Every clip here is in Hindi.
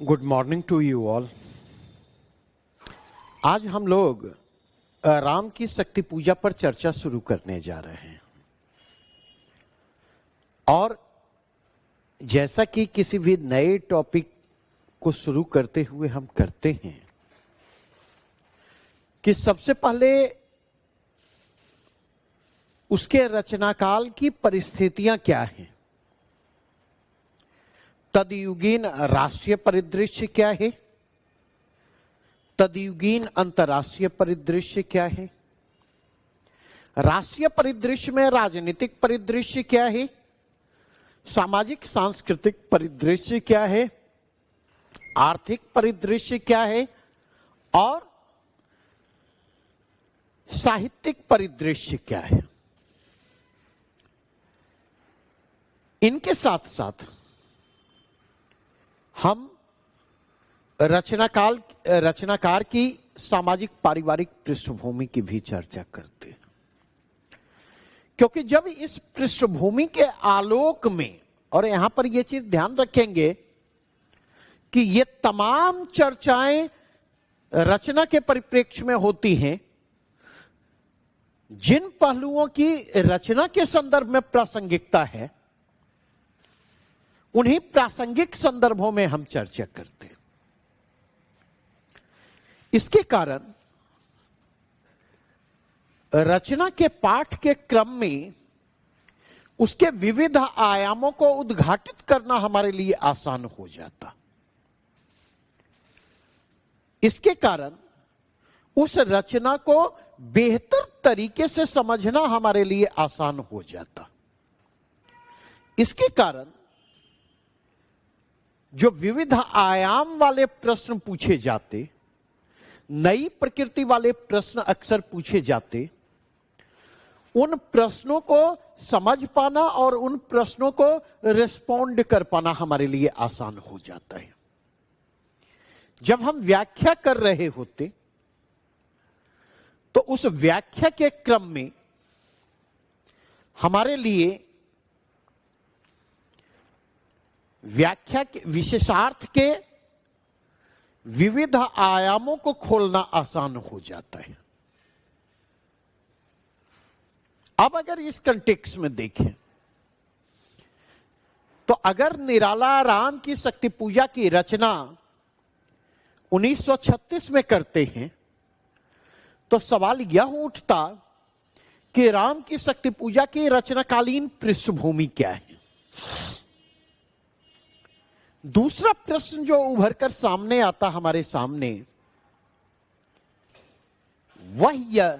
Good morning to you all. आज हम लोग राम की शक्ति पूजा पर चर्चा शुरू करने जा रहे हैं। और जैसा कि किसी भी नए टॉपिक को शुरू करते हुए हम करते हैं कि सबसे पहले उसके रचनाकाल की परिस्थितियां क्या हैं, तदयुगीन राष्ट्रीय परिदृश्य क्या है, तदयुगीन अंतर्राष्ट्रीय परिदृश्य क्या है, राष्ट्रीय परिदृश्य में राजनीतिक परिदृश्य क्या है, सामाजिक सांस्कृतिक परिदृश्य क्या है, आर्थिक परिदृश्य क्या है और साहित्यिक परिदृश्य क्या है। इनके साथ साथ हम रचनाकार की सामाजिक पारिवारिक पृष्ठभूमि की भी चर्चा करते हैं, क्योंकि जब इस पृष्ठभूमि के आलोक में, और यहां पर यह चीज ध्यान रखेंगे कि ये तमाम चर्चाएं रचना के परिप्रेक्ष्य में होती हैं, जिन पहलुओं की रचना के संदर्भ में प्रासंगिकता है उन्हीं प्रासंगिक संदर्भों में हम चर्चा करते हैं। इसके कारण रचना के पाठ के क्रम में उसके विविध आयामों को उद्घाटित करना हमारे लिए आसान हो जाता। इसके कारण उस रचना को बेहतर तरीके से समझना हमारे लिए आसान हो जाता। इसके कारण जो विविध आयाम वाले प्रश्न पूछे जाते, नई प्रकृति वाले प्रश्न अक्सर पूछे जाते, उन प्रश्नों को समझ पाना और उन प्रश्नों को रिस्पोंड कर पाना हमारे लिए आसान हो जाता है। जब हम व्याख्या कर रहे होते तो उस व्याख्या के क्रम में हमारे लिए व्याख्या के विशेषार्थ के विविध आयामों को खोलना आसान हो जाता है। अब अगर इस कंटेक्स्ट में देखें तो अगर निराला राम की शक्ति पूजा की रचना 1936 में करते हैं तो सवाल यह उठता कि राम की शक्ति पूजा की रचनाकालीन पृष्ठभूमि क्या है। दूसरा प्रश्न जो उभर कर सामने आता हमारे सामने वह यह,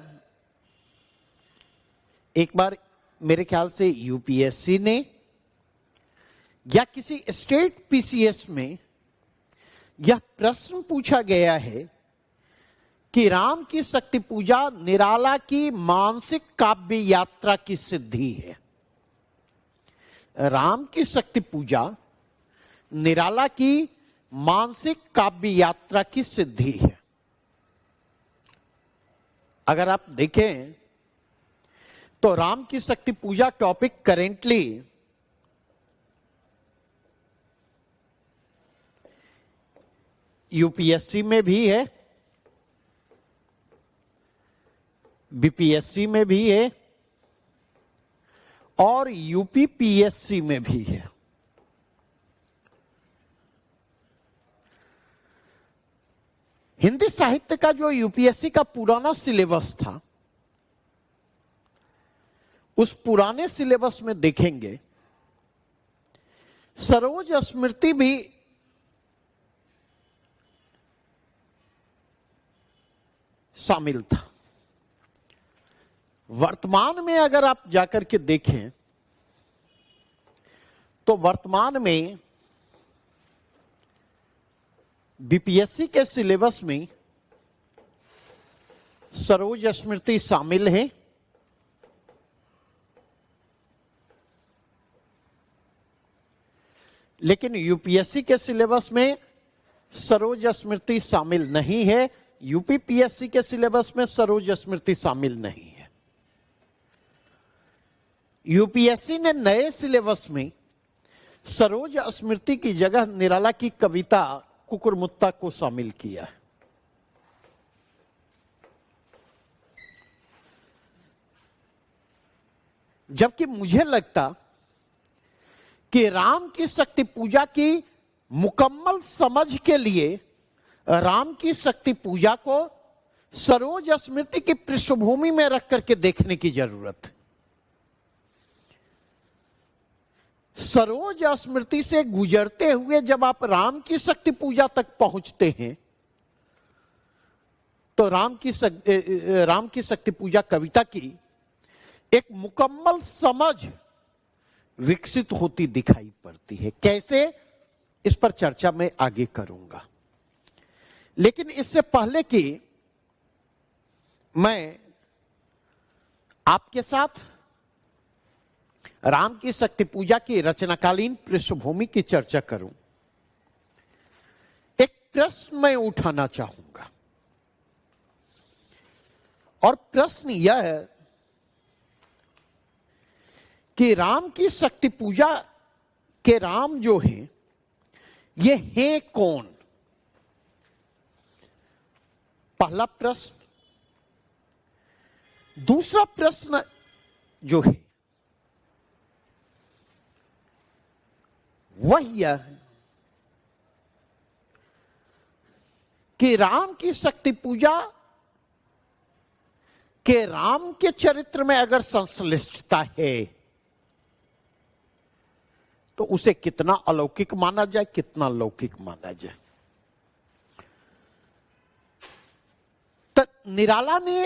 एक बार मेरे ख्याल से यूपीएससी ने या किसी स्टेट पीसीएस में यह प्रश्न पूछा गया है कि राम की शक्ति पूजा निराला की मानसिक काव्य यात्रा की सिद्धि है। राम की शक्ति पूजा निराला की मानसिक काव्य यात्रा की सिद्धि है। अगर आप देखें तो राम की शक्ति पूजा टॉपिक करेंटली यूपीएससी में भी है, बीपीएससी में भी है और यूपीपीएससी में भी है। हिंदी साहित्य का जो यूपीएससी का पुराना सिलेबस था, उस पुराने सिलेबस में देखेंगे सरोज स्मृति भी शामिल था। वर्तमान में अगर आप जाकर के देखें तो वर्तमान में बीपीएससी के सिलेबस में सरोज स्मृति शामिल है, लेकिन यूपीएससी के सिलेबस में सरोज स्मृति शामिल नहीं है। यूपीपीएससी के सिलेबस में सरोज स्मृति शामिल नहीं है। यूपीएससी ने नए सिलेबस में सरोज स्मृति की जगह निराला की कविता कुकुरमुत्ता को शामिल किया है। जबकि मुझे लगता कि राम की शक्ति पूजा की मुकम्मल समझ के लिए राम की शक्ति पूजा को सरोज स्मृति की पृष्ठभूमि में रख करके देखने की जरूरत है। सरोज स्मृति से गुजरते हुए जब आप राम की शक्ति पूजा तक पहुंचते हैं तो राम की शक्ति पूजा कविता की एक मुकम्मल समझ विकसित होती दिखाई पड़ती है। कैसे, इस पर चर्चा मैं आगे करूंगा। लेकिन इससे पहले कि मैं आपके साथ राम की शक्ति पूजा की रचनाकालीन पृष्ठभूमि की चर्चा करूं, एक प्रश्न मैं उठाना चाहूंगा। और प्रश्न यह है कि राम की शक्ति पूजा के राम जो हैं, ये हैं कौन? पहला प्रश्न। दूसरा प्रश्न जो है वह यह है कि राम की शक्ति पूजा के राम के चरित्र में अगर संश्लिष्टता है तो उसे कितना अलौकिक माना जाए, कितना लौकिक माना जाए। तो निराला ने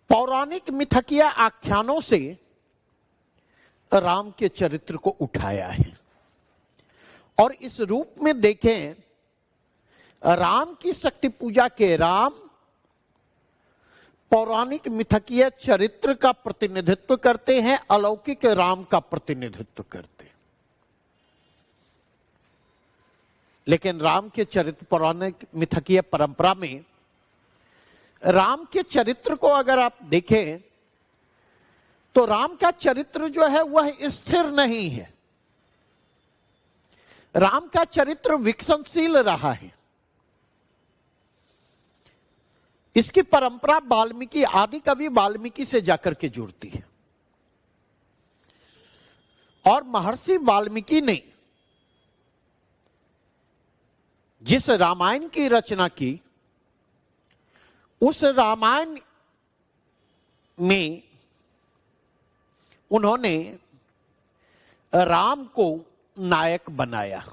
पौराणिक मिथकीय आख्यानों से राम के चरित्र को उठाया है और इस रूप में देखें, राम की शक्ति पूजा के राम पौराणिक मिथकीय चरित्र का प्रतिनिधित्व करते हैं, अलौकिक राम का प्रतिनिधित्व करते हैं। लेकिन राम के चरित्र पौराणिक मिथकीय परंपरा में राम के चरित्र को अगर आप देखें तो राम का चरित्र जो है वह स्थिर नहीं है। राम का चरित्र विकसनशील रहा है। इसकी परंपरा वाल्मीकि, आदि कवि वाल्मीकि से जाकर के जुड़ती है और महर्षि वाल्मीकि ने जिस रामायण की रचना की, उस रामायण में उन्होंने राम को नायक बनाया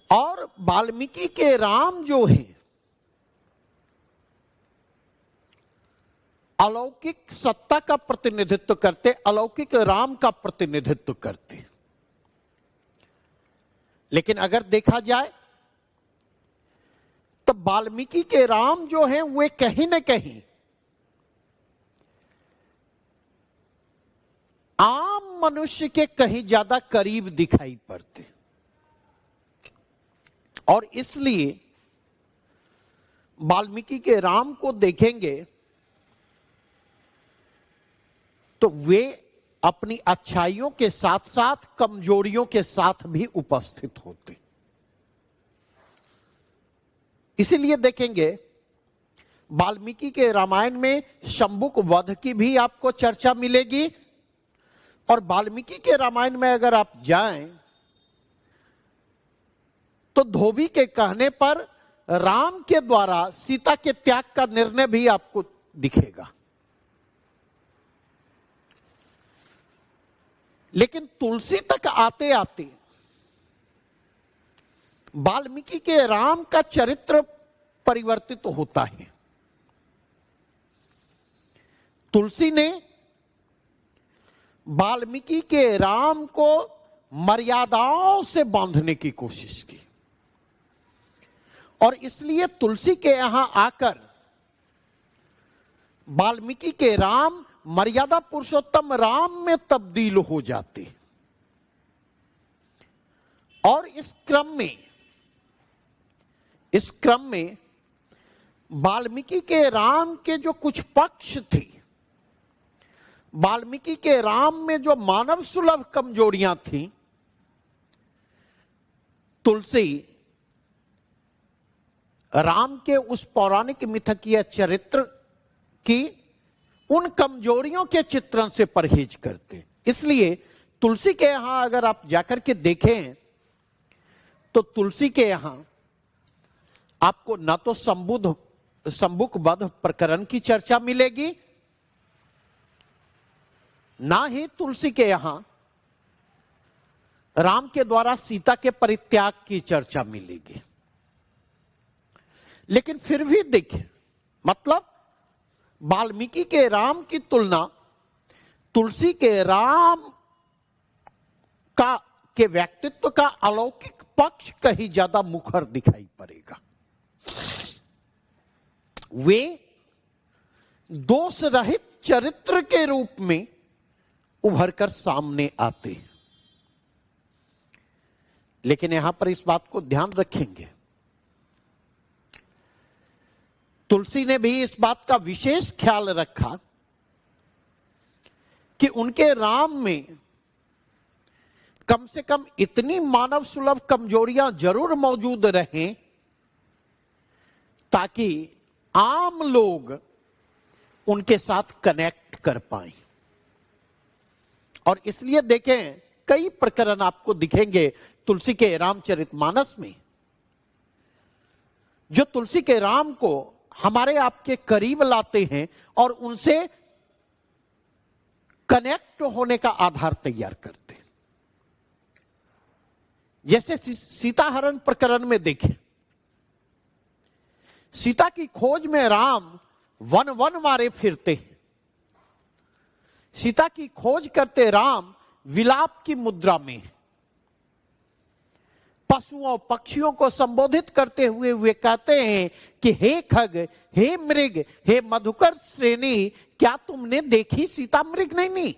और वाल्मीकि के राम जो है अलौकिक सत्ता का प्रतिनिधित्व करते, अलौकिक राम का प्रतिनिधित्व करते। लेकिन अगर देखा जाए तो वाल्मीकि के राम जो हैं वे कहीं न कहीं आम मनुष्य के कहीं ज्यादा करीब दिखाई पड़ते और इसलिए वाल्मीकि के राम को देखेंगे तो वे अपनी अच्छाइयों के साथ साथ कमजोरियों के साथ भी उपस्थित होते। इसीलिए देखेंगे वाल्मीकि के रामायण में शंभुक वध की भी आपको चर्चा मिलेगी और वाल्मीकि के रामायण में अगर आप जाएं तो धोबी के कहने पर राम के द्वारा सीता के त्याग का निर्णय भी आपको दिखेगा। लेकिन तुलसी तक आते आते वाल्मीकि के राम का चरित्र परिवर्तित होता है। तुलसी ने वाल्मीकि के राम को मर्यादाओं से बांधने की कोशिश की और इसलिए तुलसी के यहां आकर वाल्मीकि के राम मर्यादा पुरुषोत्तम राम में तब्दील हो जाते और इस क्रम में वाल्मीकि के राम के जो कुछ पक्ष थे, वाल्मीकि के राम में जो मानव सुलभ कमजोरियां थीं, तुलसी राम के उस पौराणिक मिथकीय चरित्र की उन कमजोरियों के चित्रण से परहेज करते। इसलिए तुलसी के यहां अगर आप जाकर के देखें तो तुलसी के यहां आपको न तो संबुक वध प्रकरण की चर्चा मिलेगी, ना ही तुलसी के यहां राम के द्वारा सीता के परित्याग की चर्चा मिलेगी। लेकिन फिर भी देखिए, मतलब वाल्मीकि के राम की तुलना तुलसी के राम का के व्यक्तित्व का अलौकिक पक्ष कहीं ज्यादा मुखर दिखाई पड़ेगा। वे दोष रहित चरित्र के रूप में उभरकर सामने आते हैं। लेकिन यहां पर इस बात को ध्यान रखेंगे, तुलसी ने भी इस बात का विशेष ख्याल रखा कि उनके राम में कम से कम इतनी मानव सुलभ कमजोरियां जरूर मौजूद रहें ताकि आम लोग उनके साथ कनेक्ट कर पाएं। और इसलिए देखें, कई प्रकरण आपको दिखेंगे तुलसी के रामचरितमानस में जो तुलसी के राम को हमारे आपके करीब लाते हैं और उनसे कनेक्ट होने का आधार तैयार करते हैं। जैसे सीताहरण प्रकरण में देखें, सीता की खोज में राम वन वन मारे फिरते हैं। सीता की खोज करते राम विलाप की मुद्रा में, पशुओं पक्षियों को संबोधित करते हुए वे कहते हैं कि हे खग, हे मृग, हे मधुकर श्रेणी, क्या तुमने देखी सीता मृग नहीं।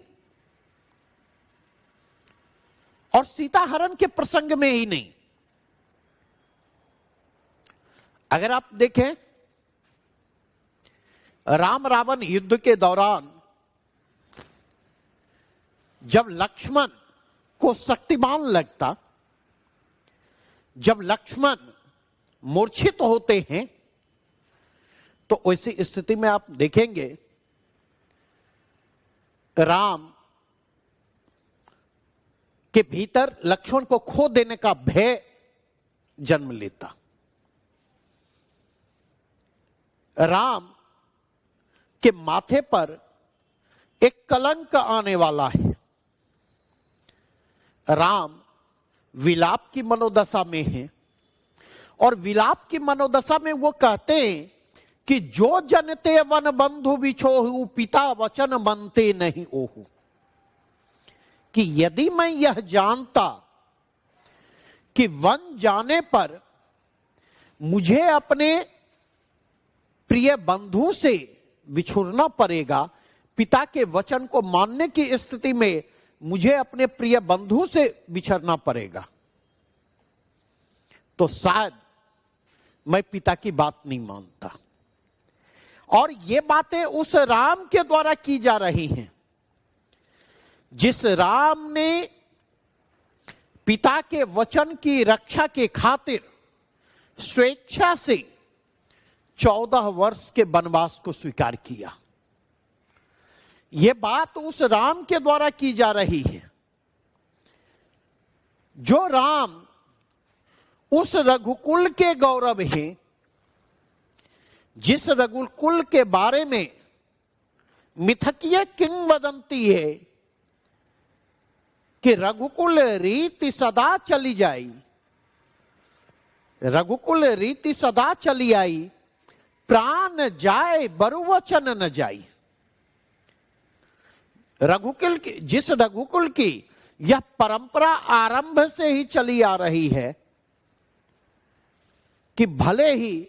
और सीता हरण के प्रसंग में ही नहीं, अगर आप देखें राम रावण युद्ध के दौरान जब लक्ष्मण को शक्तिमान लगता, जब लक्ष्मण मूर्छित होते हैं, तो ऐसी स्थिति में आप देखेंगे राम के भीतर लक्ष्मण को खो देने का भय जन्म लेता। राम के माथे पर एक कलंक आने वाला है। राम विलाप की मनोदशा में है और विलाप की मनोदशा में वो कहते हैं कि जो जनते वन बंधु बिछोहु पिता वचन मनते नहीं ओहु, कि यदि मैं यह जानता कि वन जाने पर मुझे अपने प्रिय बंधु से बिछुड़ना पड़ेगा, पिता के वचन को मानने की स्थिति में मुझे अपने प्रिय बंधु से बिछड़ना पड़ेगा, तो शायद मैं पिता की बात नहीं मानता। और ये बातें उस राम के द्वारा की जा रही हैं जिस राम ने पिता के वचन की रक्षा के खातिर स्वेच्छा से 14 वर्ष के वनवास को स्वीकार किया। यह बात उस राम के द्वारा की जा रही है जो राम उस रघुकुल के गौरव हैं, जिस रघुकुल के बारे में मिथकीय किंवदंती है कि रघुकुल रीति सदा चली जाई, रघुकुल रीति सदा चली आई, प्राण जाए बरुवचन न जाई। रघुकुल की, जिस रघुकुल की यह परंपरा आरंभ से ही चली आ रही है कि भले ही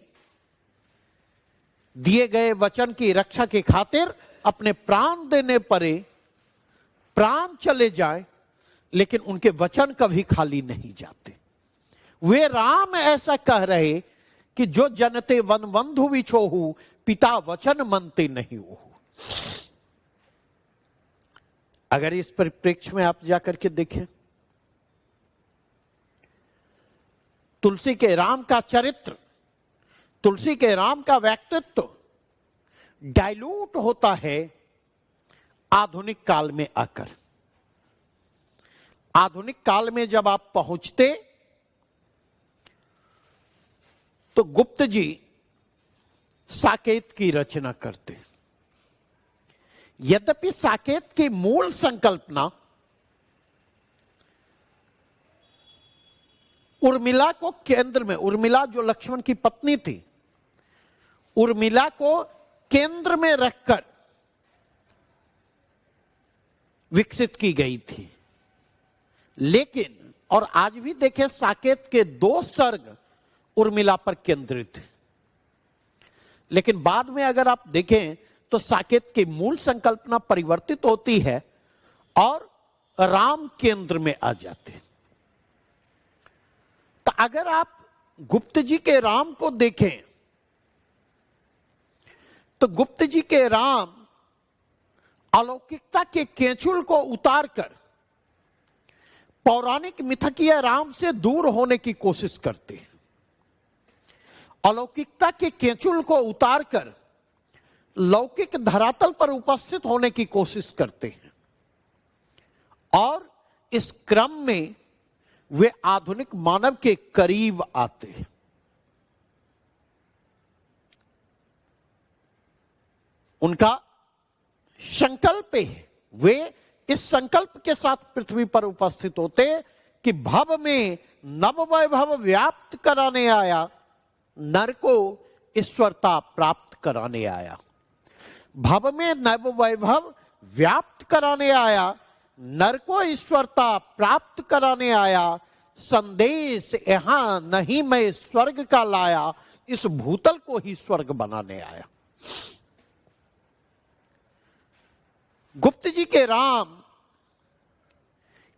दिए गए वचन की रक्षा की खातिर अपने प्राण देने पड़े, प्राण चले जाए, लेकिन उनके वचन कभी खाली नहीं जाते। वे राम ऐसा कह रहे कि जो जनते वन बंधु बिछोहु पिता वचन मनते नहीं हो। अगर इस परिप्रेक्ष्य में आप जाकर के देखें तुलसी के राम का चरित्र, तुलसी के राम का व्यक्तित्व डाइल्यूट होता है आधुनिक काल में आकर। आधुनिक काल में जब आप पहुंचते तो गुप्त जी साकेत की रचना करते। यद्यपि साकेत की मूल संकल्पना उर्मिला को केंद्र में, उर्मिला जो लक्ष्मण की पत्नी थी, उर्मिला को केंद्र में रखकर विकसित की गई थी। लेकिन और आज भी देखें साकेत के 2 सर्ग उर्मिला पर केंद्रित है। लेकिन बाद में अगर आप देखें तो साकेत की मूल संकल्पना परिवर्तित होती है और राम केंद्र में आ जाते हैं। तो अगर आप गुप्त जी के राम को देखें तो गुप्त जी के राम अलौकिकता के केंचुल को उतारकर पौराणिक मिथकीय राम से दूर होने की कोशिश करते हैं। अलौकिकता के केंचुल को उतारकर लौकिक धरातल पर उपस्थित होने की कोशिश करते हैं और इस क्रम में वे आधुनिक मानव के करीब आते हैं। उनका संकल्प है, वे इस संकल्प के साथ पृथ्वी पर उपस्थित होते कि भव में नव वैभव व्याप्त कराने आया, नर को ईश्वरता प्राप्त कराने आया। भव में नव वैभव व्याप्त कराने आया, नर को ईश्वरता प्राप्त कराने आया। संदेश यहां नहीं मैं स्वर्ग का लाया, इस भूतल को ही स्वर्ग बनाने आया। गुप्त जी के राम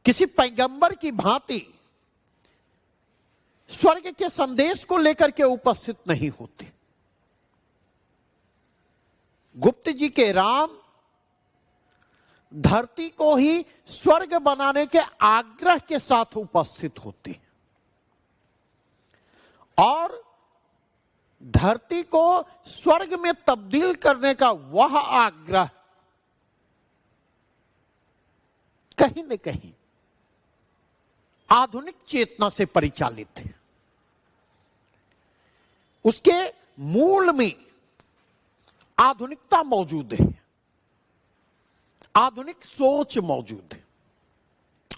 किसी पैगंबर की भांति स्वर्ग के संदेश को लेकर के उपस्थित नहीं होते। गुप्त जी के राम धरती को ही स्वर्ग बनाने के आग्रह के साथ उपस्थित होते हैं और धरती को स्वर्ग में तब्दील करने का वह आग्रह कहीं न कहीं आधुनिक चेतना से परिचालित है। उसके मूल में आधुनिकता मौजूद है, आधुनिक सोच मौजूद है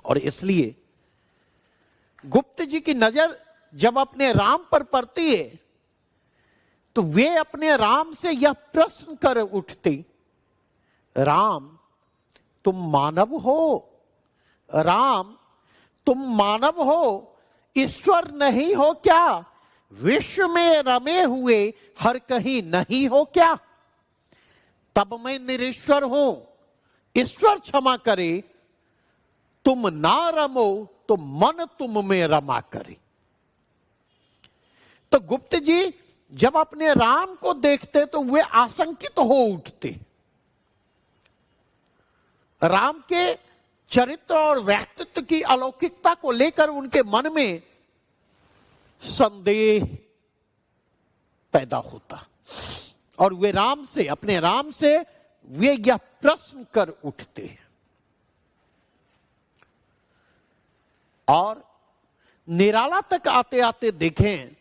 और इसलिए गुप्त जी की नजर जब अपने राम पर पड़ती है तो वे अपने राम से यह प्रश्न कर उठते, राम तुम मानव हो, राम तुम मानव हो, ईश्वर नहीं हो क्या? विश्व में रमे हुए हर कहीं नहीं हो क्या? तब मैं निरीश्वर हूं, ईश्वर क्षमा करे, तुम ना रमो तो मन तुम में रमा करे। तो गुप्त जी जब अपने राम को देखते तो वे आशंकित हो उठते। राम के चरित्र और व्यक्तित्व की अलौकिकता को लेकर उनके मन में संदेह पैदा होता और वे राम से, अपने राम से वे यह प्रश्न कर उठते और निराला तक आते आते देखें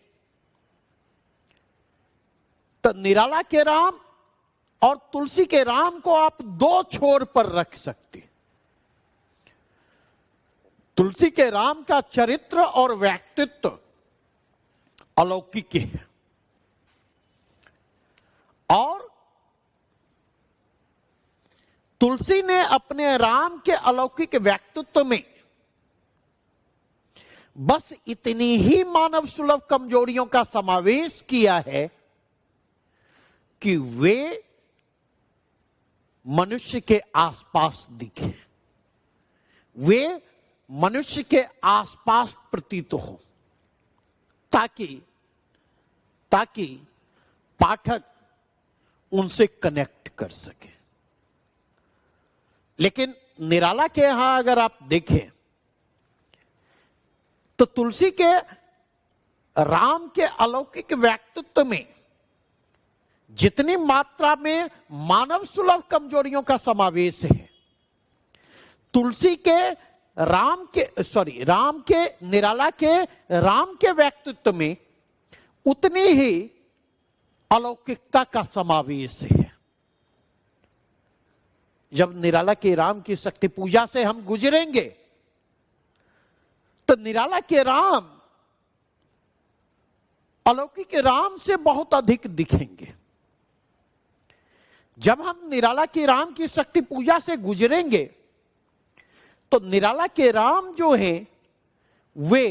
तो निराला के राम और तुलसी के राम को आप 2 छोर पर रख सकते। तुलसी के राम का चरित्र और व्यक्तित्व अलौकिक है और तुलसी ने अपने राम के अलौकिक व्यक्तित्व में बस इतनी ही मानव सुलभ कमजोरियों का समावेश किया है कि वे मनुष्य के आसपास दिखे, वे मनुष्य के आसपास प्रतीत हो, ताकि पाठक उनसे कनेक्ट कर सके। लेकिन निराला के यहां अगर आप देखें तो तुलसी के राम के अलौकिक व्यक्तित्व में जितनी मात्रा में मानव सुलभ कमजोरियों का समावेश है, तुलसी के राम के निराला के राम के व्यक्तित्व में उतनी ही अलौकिकता का समावेश है। जब निराला के राम की शक्ति पूजा से हम गुजरेंगे तो निराला के राम अलौकिक राम से बहुत अधिक दिखेंगे। जब हम निराला के राम की शक्ति पूजा से गुजरेंगे तो निराला के राम जो हैं वे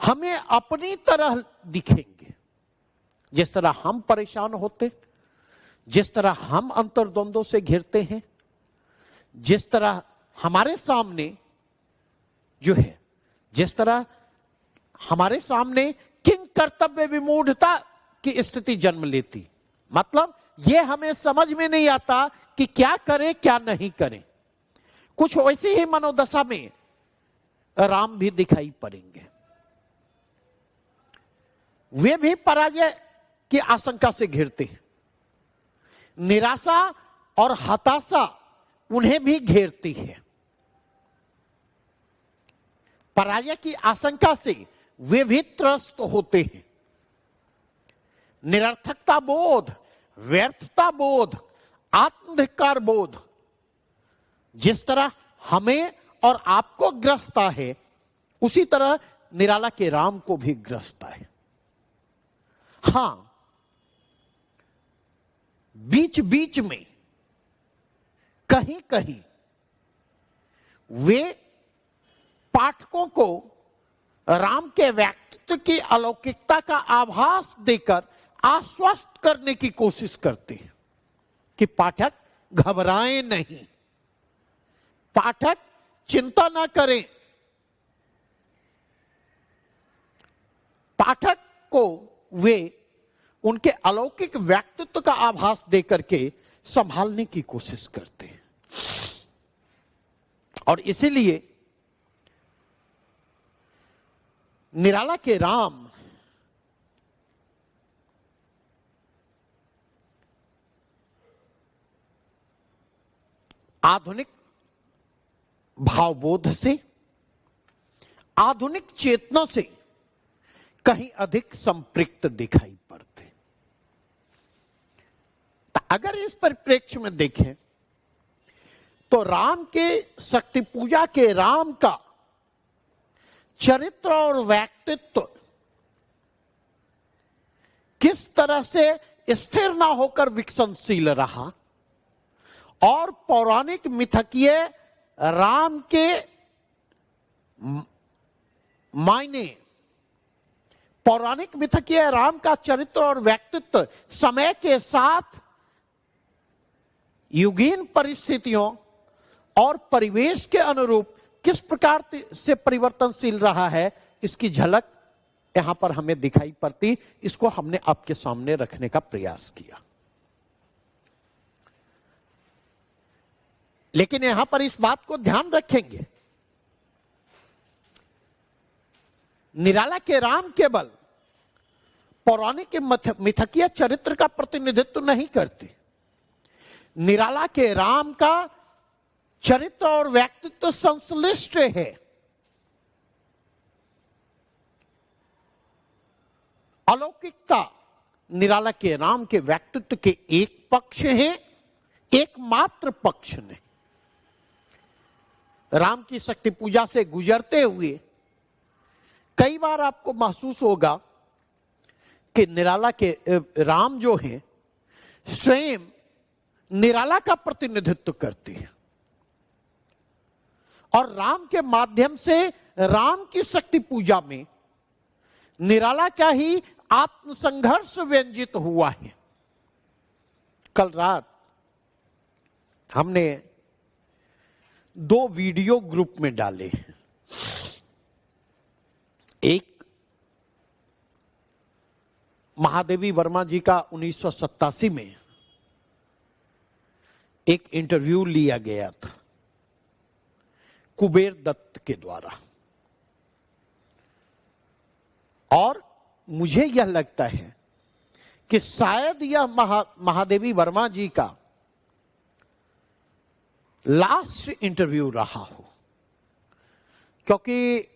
हमें अपनी तरह दिखेंगे। जिस तरह हम परेशान होते, जिस तरह हम अंतर्द्वंदों से घिरते हैं, जिस तरह हमारे सामने जो है, जिस तरह हमारे सामने किंग कर्तव्य विमूढ़ता की स्थिति जन्म लेती, मतलब यह हमें समझ में नहीं आता कि क्या करें क्या नहीं करें, कुछ वैसी ही मनोदशा में राम भी दिखाई पड़ेंगे। वे भी पराजय की आशंका से घिरते हैं, निराशा और हताशा उन्हें भी घेरती है। पराजय की आशंका से वे भी त्रस्त होते हैं। निरर्थकता बोध, व्यर्थता बोध, आत्मधिक्कार बोध जिस तरह हमें और आपको ग्रसता है, उसी तरह निराला के राम को भी ग्रसता है। हां, बीच बीच में कहीं कहीं वे पाठकों को राम के व्यक्तित्व की अलौकिकता का आभास देकर आश्वस्त करने की कोशिश करते हैं कि पाठक घबराएं नहीं, पाठक चिंता ना करें। पाठक को वे उनके अलौकिक व्यक्तित्व का आभास देकर के संभालने की कोशिश करते हैं। और इसीलिए निराला के राम आधुनिक भावबोध से, आधुनिक चेतना से कहीं अधिक संपृक्त दिखाई पड़ते। तो अगर इस परिप्रेक्ष्य में देखें तो राम के शक्ति पूजा के राम का चरित्र और व्यक्तित्व किस तरह से स्थिर ना होकर विकसनशील रहा और पौराणिक मिथकीय राम के मायने, पौराणिक मिथकीय राम का चरित्र और व्यक्तित्व समय के साथ युगीन परिस्थितियों और परिवेश के अनुरूप किस प्रकार से परिवर्तनशील रहा है, इसकी झलक यहां पर हमें दिखाई पड़ती। इसको हमने आपके सामने रखने का प्रयास किया। लेकिन यहां पर इस बात को ध्यान रखेंगे, निराला के राम केवल पौराणिक मिथकीय चरित्र का प्रतिनिधित्व नहीं करते। निराला के राम का चरित्र और व्यक्तित्व संश्लिष्ट है। अलौकिकता निराला के राम के व्यक्तित्व के एक पक्ष है, एकमात्र पक्ष नहीं। राम की शक्ति पूजा से गुजरते हुए कई बार आपको महसूस होगा कि निराला के राम जो हैं स्वयं निराला का प्रतिनिधित्व करते हैं और राम के माध्यम से राम की शक्ति पूजा में निराला का ही आत्मसंघर्ष व्यंजित हुआ है। कल रात हमने 2 वीडियो ग्रुप में डाले हैं। एक महादेवी वर्मा जी का 1987 में एक इंटरव्यू लिया गया था कुबेर दत्त के द्वारा, और मुझे यह लगता है कि शायद यह महादेवी वर्मा जी का लास्ट इंटरव्यू रहा हो, क्योंकि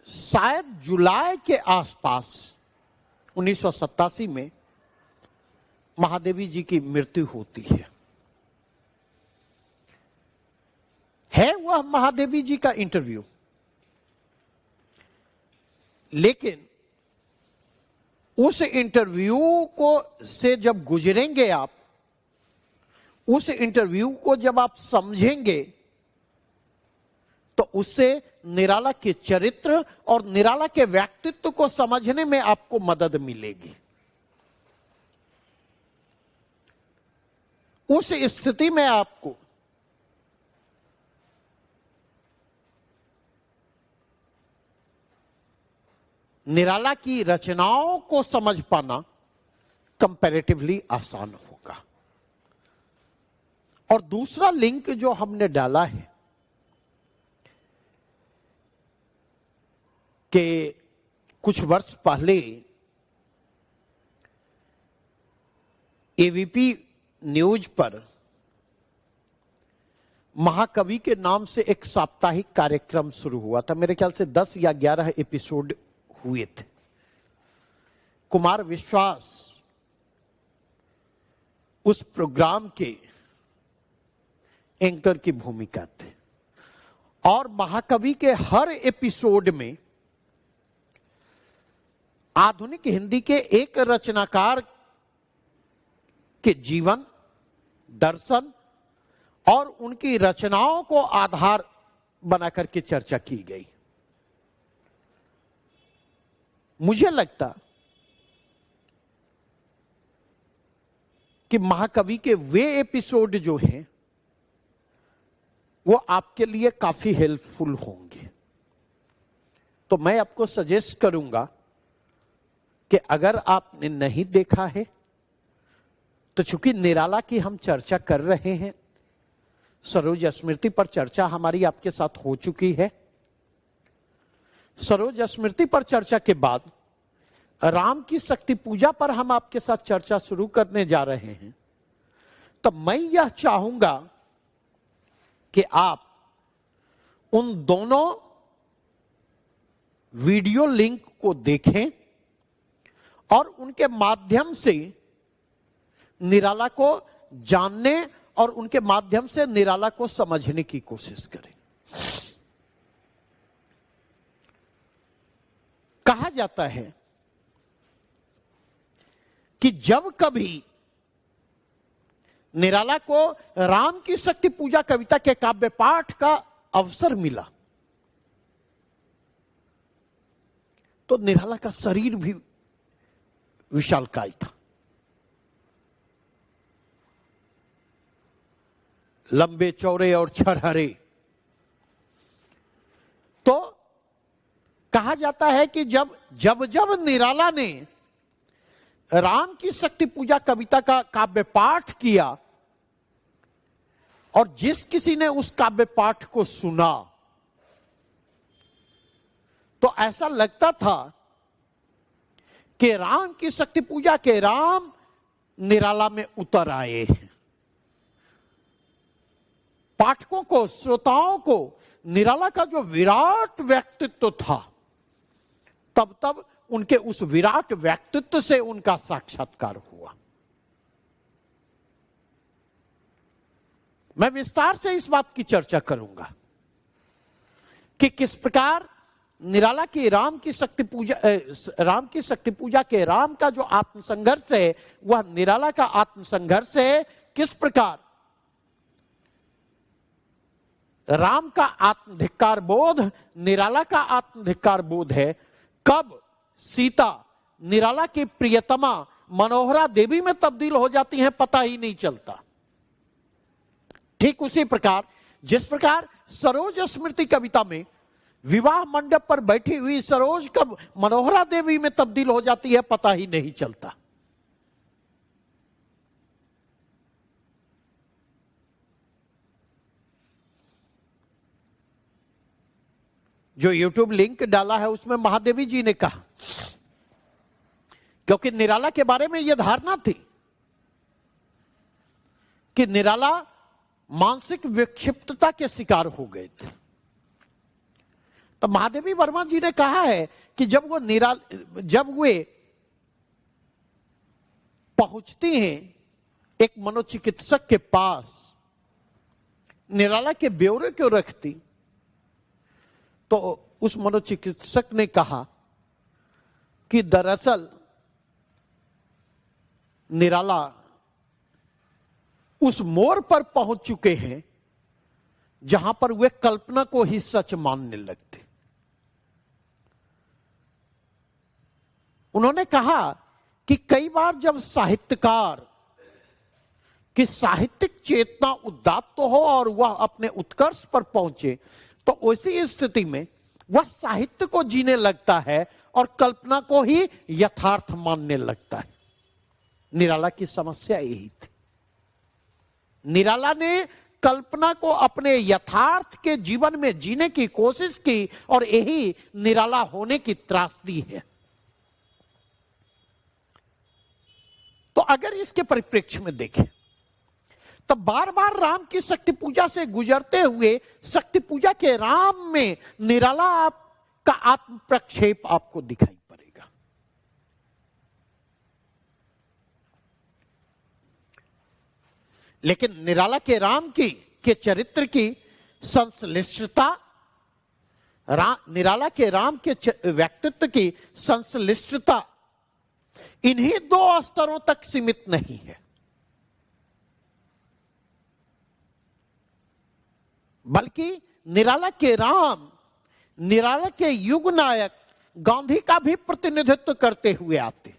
शायद जुलाई के आसपास 1987 में महादेवी जी की मृत्यु होती है वह महादेवी जी का इंटरव्यू। लेकिन उस इंटरव्यू को से जब गुजरेंगे आप, उस इंटरव्यू को जब आप समझेंगे, तो उससे निराला के चरित्र और निराला के व्यक्तित्व को समझने में आपको मदद मिलेगी। उस स्थिति में आपको निराला की रचनाओं को समझ पाना कंपैरेटिवली आसान होगा। और दूसरा लिंक जो हमने डाला है कि कुछ वर्ष पहले एबीपी न्यूज पर महाकवि के नाम से एक साप्ताहिक कार्यक्रम शुरू हुआ था। मेरे ख्याल से 10 या 11 एपिसोड हुए थे। कुमार विश्वास उस प्रोग्राम के एंकर की भूमिका थे और महाकवि के हर एपिसोड में आधुनिक हिंदी के एक रचनाकार के जीवन, दर्शन और उनकी रचनाओं को आधार बनाकर के चर्चा की गई। मुझे लगता कि महाकवि के वे एपिसोड जो हैं वो आपके लिए काफी हेल्पफुल होंगे। तो मैं आपको सजेस्ट करूंगा कि अगर आपने नहीं देखा है तो चूंकि निराला की हम चर्चा कर रहे हैं, सरोज स्मृति पर चर्चा हमारी आपके साथ हो चुकी है। सरोज स्मृति पर चर्चा के बाद राम की शक्ति पूजा पर हम आपके साथ चर्चा शुरू करने जा रहे हैं। तो मैं यह चाहूंगा कि आप उन दोनों वीडियो लिंक को देखें और उनके माध्यम से निराला को जानने और उनके माध्यम से निराला को समझने की कोशिश करें। कहा जाता है कि जब कभी निराला को राम की शक्ति पूजा कविता के काव्य पाठ का अवसर मिला तो निराला का शरीर भी विशालकाय था। लंबे चौड़े और छरहरे। तो कहा जाता है कि जब जब जब निराला ने राम की शक्ति पूजा कविता का काव्य पाठ किया और जिस किसी ने उस काव्य पाठ को सुना तो ऐसा लगता था कि राम की शक्ति पूजा के राम निराला में उतर आए हैं। पाठकों को, श्रोताओं को निराला का जो विराट व्यक्तित्व था, तब तब उनके उस विराट व्यक्तित्व से उनका साक्षात्कार हुआ। मैं विस्तार से इस बात की चर्चा करूंगा कि किस प्रकार निराला की राम की शक्ति पूजा के राम का जो आत्मसंघर्ष है वह निराला का आत्मसंघर्ष है। किस प्रकार राम का आत्मधिक्कार बोध निराला का आत्मधिक्कार बोध है। कब सीता निराला की प्रियतमा मनोहरा देवी में तब्दील हो जाती हैं पता ही नहीं चलता। ठीक उसी प्रकार जिस प्रकार सरोज स्मृति कविता में विवाह मंडप पर बैठी हुई सरोज कब मनोहरा देवी में तब्दील हो जाती है पता ही नहीं चलता। जो YouTube लिंक डाला है उसमें महादेवी जी ने कहा, क्योंकि निराला के बारे में यह धारणा थी कि निराला मानसिक विक्षिप्तता के शिकार हो गए थे। तो महादेवी वर्मा जी ने कहा है कि जब वे पहुंचती हैं एक मनोचिकित्सक के पास, निराला के ब्यौरे क्यों रखती, तो उस मनोचिकित्सक ने कहा कि दरअसल निराला उस मोड़ पर पहुंच चुके हैं जहां पर वे कल्पना को ही सच मानने लगते। उन्होंने कहा कि कई बार जब साहित्यकार की साहित्यिक चेतना उदात्त हो और वह अपने उत्कर्ष पर पहुंचे, तो उसी स्थिति में वह साहित्य को जीने लगता है और कल्पना को ही यथार्थ मानने लगता है। निराला की समस्या यही थी। निराला ने कल्पना को अपने यथार्थ के जीवन में जीने की कोशिश की और यही निराला होने की त्रासदी है। तो अगर इसके परिप्रेक्ष्य में देखें तो बार बार राम की शक्ति पूजा से गुजरते हुए शक्ति पूजा के राम में निराला का आत्म प्रक्षेप आपको दिखाई पड़ेगा। लेकिन निराला के राम के चरित्र की संश्लिष्टता, निराला के राम के व्यक्तित्व की संश्लिष्टता इन्हीं दो स्तरों तक सीमित नहीं है, बल्कि निराला के राम निराला के युग नायक गांधी का भी प्रतिनिधित्व करते हुए आते।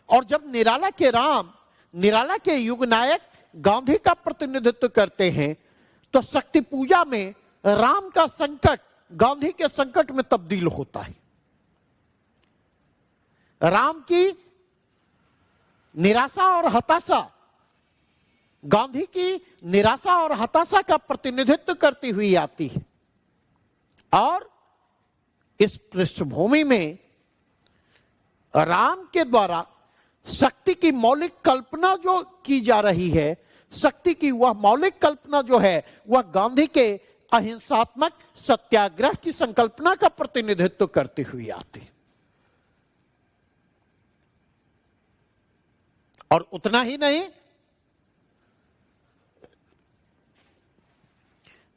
और जब निराला के राम निराला के युग नायक गांधी का प्रतिनिधित्व करते हैं तो शक्ति पूजा में राम का संकट गांधी के संकट में तब्दील होता है। राम की निराशा और हताशा गांधी की निराशा और हताशा का प्रतिनिधित्व करती हुई आती है। और इस पृष्ठभूमि में राम के द्वारा शक्ति की मौलिक कल्पना जो की जा रही है, शक्ति की वह मौलिक कल्पना जो है वह गांधी के अहिंसात्मक सत्याग्रह की संकल्पना का प्रतिनिधित्व करती हुई आती है। और उतना ही नहीं,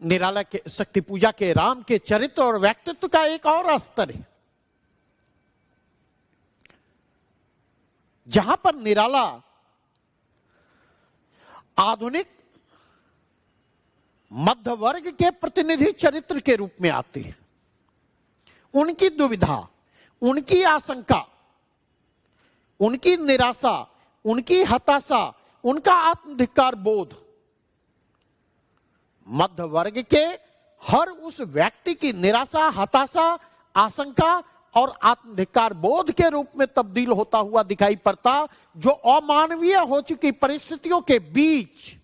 निराला के शक्ति पूजा के राम के चरित्र और व्यक्तित्व का एक और स्तर है जहां पर निराला आधुनिक मध्य वर्ग के प्रतिनिधि चरित्र के रूप में आते हैं। उनकी दुविधा, उनकी आशंका, उनकी निराशा, उनकी हताशा, उनका आत्मधिक्कार बोध मध्य वर्ग के हर उस व्यक्ति की निराशा, हताशा, आशंका और आत्मधिक्कार बोध के रूप में तब्दील होता हुआ दिखाई पड़ता, जो अमानवीय हो चुकी परिस्थितियों के बीच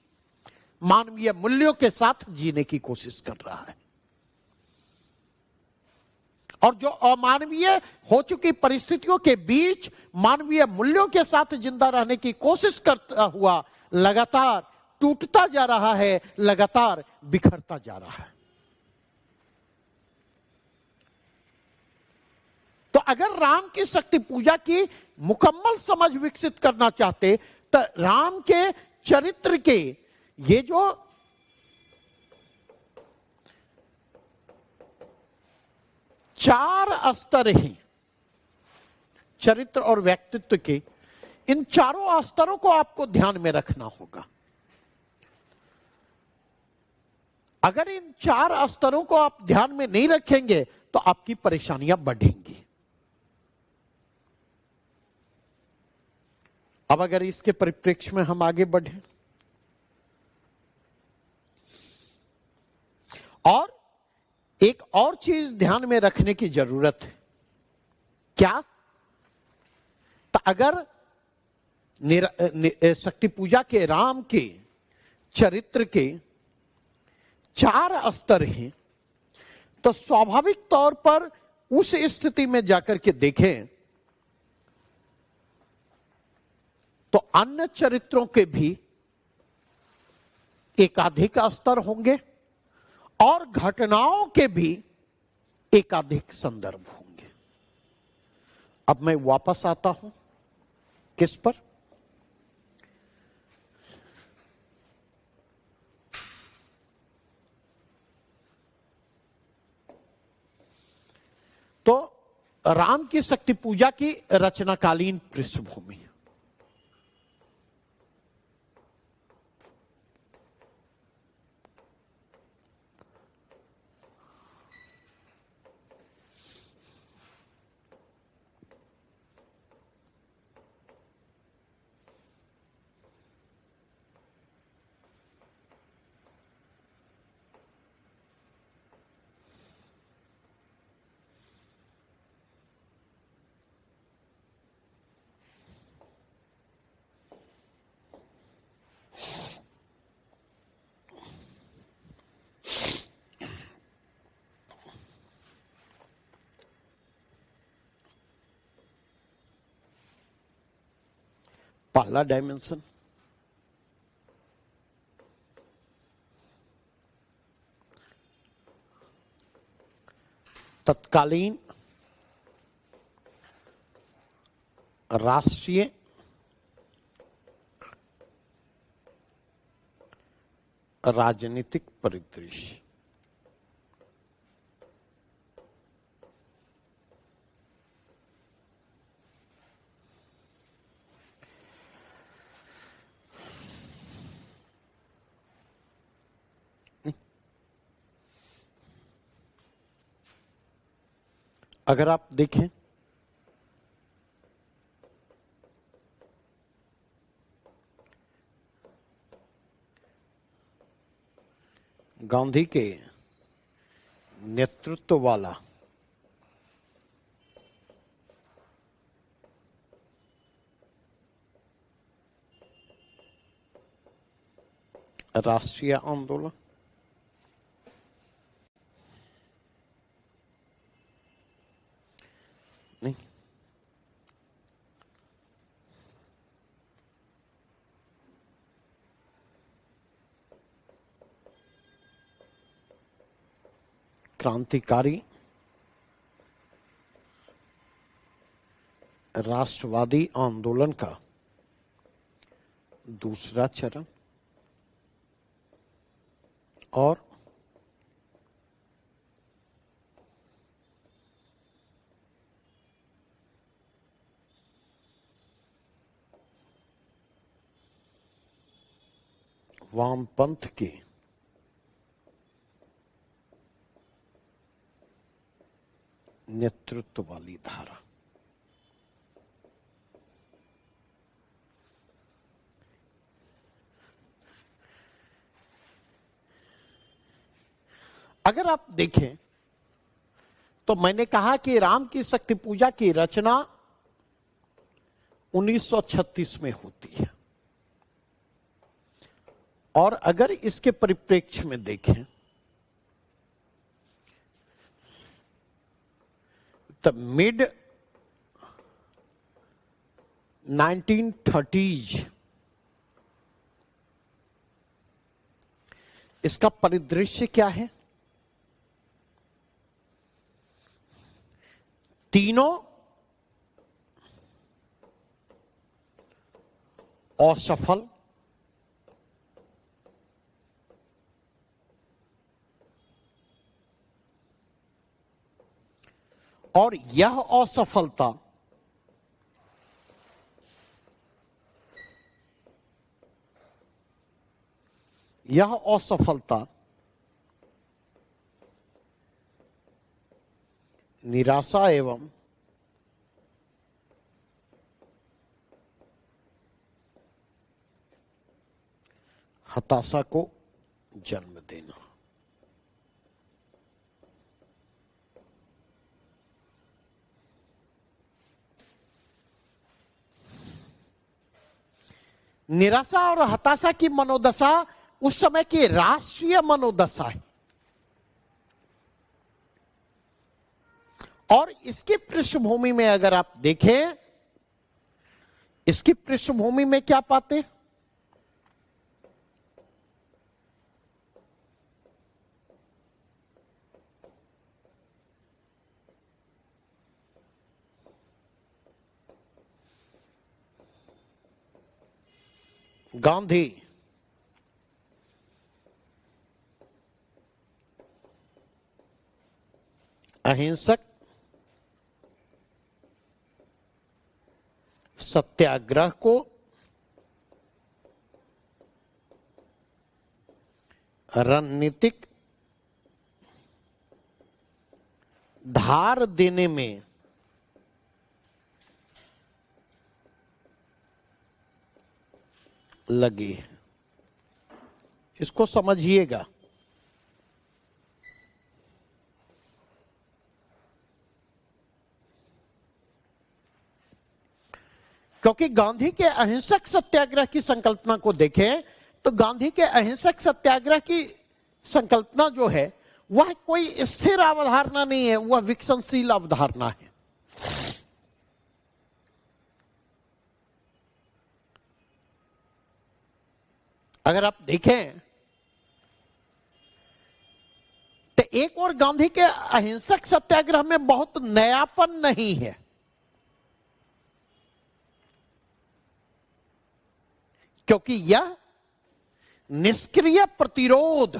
मानवीय मूल्यों के साथ जीने की कोशिश कर रहा है। और जो अमानवीय हो चुकी परिस्थितियों के बीच मानवीय मूल्यों के साथ जिंदा रहने की कोशिश करता हुआ लगातार टूटता जा रहा है, लगातार बिखरता जा रहा है। तो अगर राम की शक्ति पूजा की मुकम्मल समझ विकसित करना चाहते तो राम के चरित्र के ये जो चार स्तर हैं चरित्र और व्यक्तित्व के, इन चारों स्तरों को आपको ध्यान में रखना होगा। अगर इन चार स्तरों को आप ध्यान में नहीं रखेंगे तो आपकी परेशानियां बढ़ेंगी। अब अगर इसके परिप्रेक्ष्य में हम आगे बढ़ें और एक और चीज ध्यान में रखने की जरूरत है, क्या? तो अगर शक्ति पूजा के राम के चरित्र के 4 स्तर हैं, तो स्वाभाविक तौर पर उस स्थिति में जाकर के देखें तो अन्य चरित्रों के भी एकाधिक स्तर होंगे और घटनाओं के भी एकाधिक संदर्भ होंगे। अब मैं वापस आता हूं किस पर? तो राम की शक्ति पूजा की रचनाकालीन पृष्ठभूमि। पहला डायमेंशन तत्कालीन राष्ट्रीय राजनीतिक परिदृश्य। अगर आप देखें गांधी के नेतृत्व वाला राष्ट्रीय आंदोलन नहीं, क्रांतिकारी राष्ट्रवादी आंदोलन का दूसरा चरण और वामपंथ के नेतृत्व वाली धारा। अगर आप देखें तो मैंने कहा कि राम की शक्ति पूजा की रचना 1936 में होती है, और अगर इसके परिप्रेक्ष्य में देखें तो मिड 1930s इसका परिदृश्य क्या है? तीनों असफल और यह असफलता निराशा एवं हताशा को जन्म देना। निराशा और हताशा की मनोदशा उस समय की राष्ट्रीय मनोदशा है। और इसकी पृष्ठभूमि में अगर आप देखें, इसकी पृष्ठभूमि में क्या पाते? गांधी अहिंसक सत्याग्रह को रणनीतिक धार देने में लगी है। इसको समझिएगा। क्योंकि गांधी के अहिंसक सत्याग्रह की संकल्पना को देखें तो गांधी के अहिंसक सत्याग्रह की संकल्पना जो है वह कोई स्थिर अवधारणा नहीं है, वह विकसनशील अवधारणा है। अगर आप देखें तो एक और गांधी के अहिंसक सत्याग्रह में बहुत नयापन नहीं है, क्योंकि यह निष्क्रिय प्रतिरोध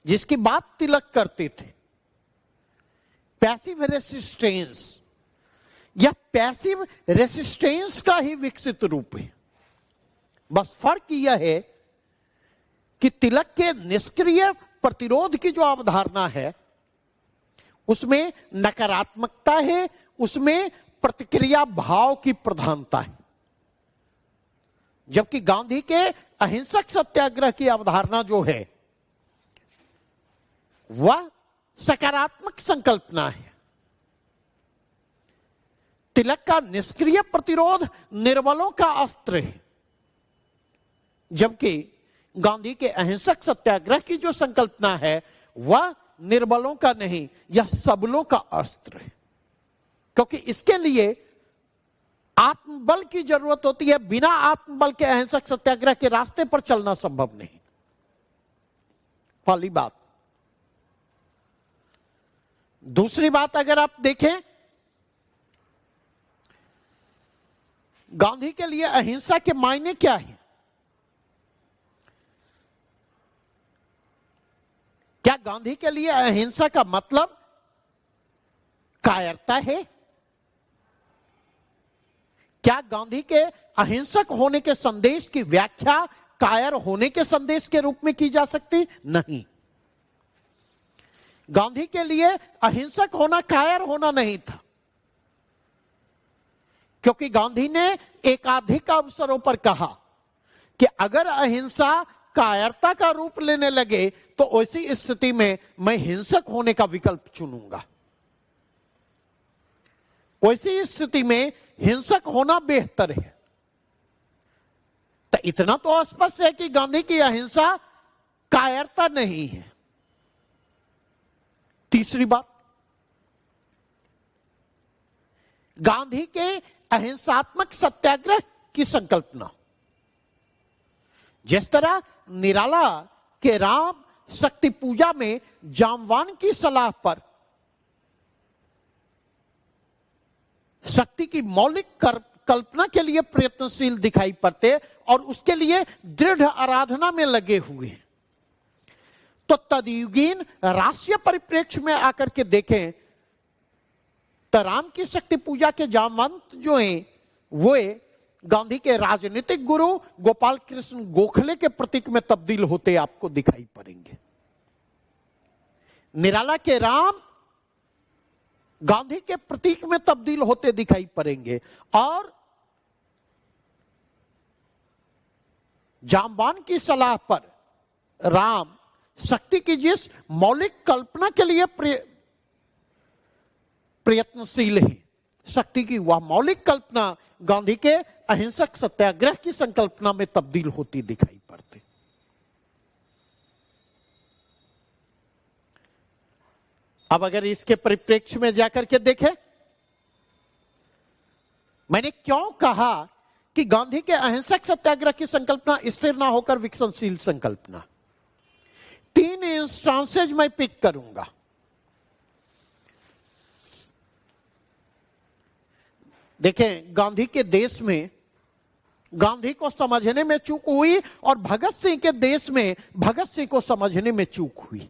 जिसकी बात तिलक करते थे, पैसिव रेसिस्टेंस, यह पैसिव रेसिस्टेंस का ही विकसित रूप है। बस फर्क यह है कि तिलक के निष्क्रिय प्रतिरोध की जो अवधारणा है उसमें नकारात्मकता है, उसमें प्रतिक्रिया भाव की प्रधानता है, जबकि गांधी के अहिंसक सत्याग्रह की अवधारणा जो है वह सकारात्मक संकल्पना है। तिलक का निष्क्रिय प्रतिरोध निर्बलों का अस्त्र है, जबकि गांधी के अहिंसक सत्याग्रह की जो संकल्पना है वह निर्बलों का नहीं, यह सबलों का अस्त्र है। क्योंकि इसके लिए आत्मबल की जरूरत होती है, बिना आत्मबल के अहिंसक सत्याग्रह के रास्ते पर चलना संभव नहीं। पहली बात। दूसरी बात, अगर आप देखें गांधी के लिए अहिंसा के मायने क्या है? क्या गांधी के लिए अहिंसा का मतलब कायरता है? क्या गांधी के अहिंसक होने के संदेश की व्याख्या कायर होने के संदेश के रूप में की जा सकती? नहीं। गांधी के लिए अहिंसक होना कायर होना नहीं था, क्योंकि गांधी ने एकाधिक अवसरों पर कहा कि अगर अहिंसा कायरता का रूप लेने लगे तो ऐसी स्थिति में मैं हिंसक होने का विकल्प चुनूंगा। ऐसी स्थिति में हिंसक होना बेहतर है। तो इतना तो स्पष्ट है कि गांधी की अहिंसा कायरता नहीं है। तीसरी बात, गांधी के अहिंसात्मक सत्याग्रह की संकल्पना, जिस तरह निराला के राम शक्ति पूजा में जामवान की सलाह पर शक्ति की मौलिक कल्पना के लिए प्रयत्नशील दिखाई पड़ते और उसके लिए दृढ़ आराधना में लगे हुए, तो तदयुगीन राष्ट्रीय परिप्रेक्ष्य में आकर के देखें तो राम की शक्ति पूजा के जामवंत जो हैं वो गांधी के राजनीतिक गुरु गोपाल कृष्ण गोखले के प्रतीक में तब्दील होते आपको दिखाई पड़ेंगे। निराला के राम गांधी के प्रतीक में तब्दील होते दिखाई पड़ेंगे और जामवान की सलाह पर राम शक्ति की जिस मौलिक कल्पना के लिए प्रयत्नशील है, शक्ति की वह मौलिक कल्पना गांधी के अहिंसक सत्याग्रह की संकल्पना में तब्दील होती दिखाई पड़ती। अब अगर इसके परिप्रेक्ष्य में जाकर के देखें, मैंने क्यों कहा कि गांधी के अहिंसक सत्याग्रह की संकल्पना स्थिर ना होकर विकसनशील संकल्पना। 3 इंस्टांसेज मैं पिक करूंगा। देखें, गांधी के देश में गांधी को समझने में चूक हुई और भगत सिंह के देश में भगत सिंह को समझने में चूक हुई।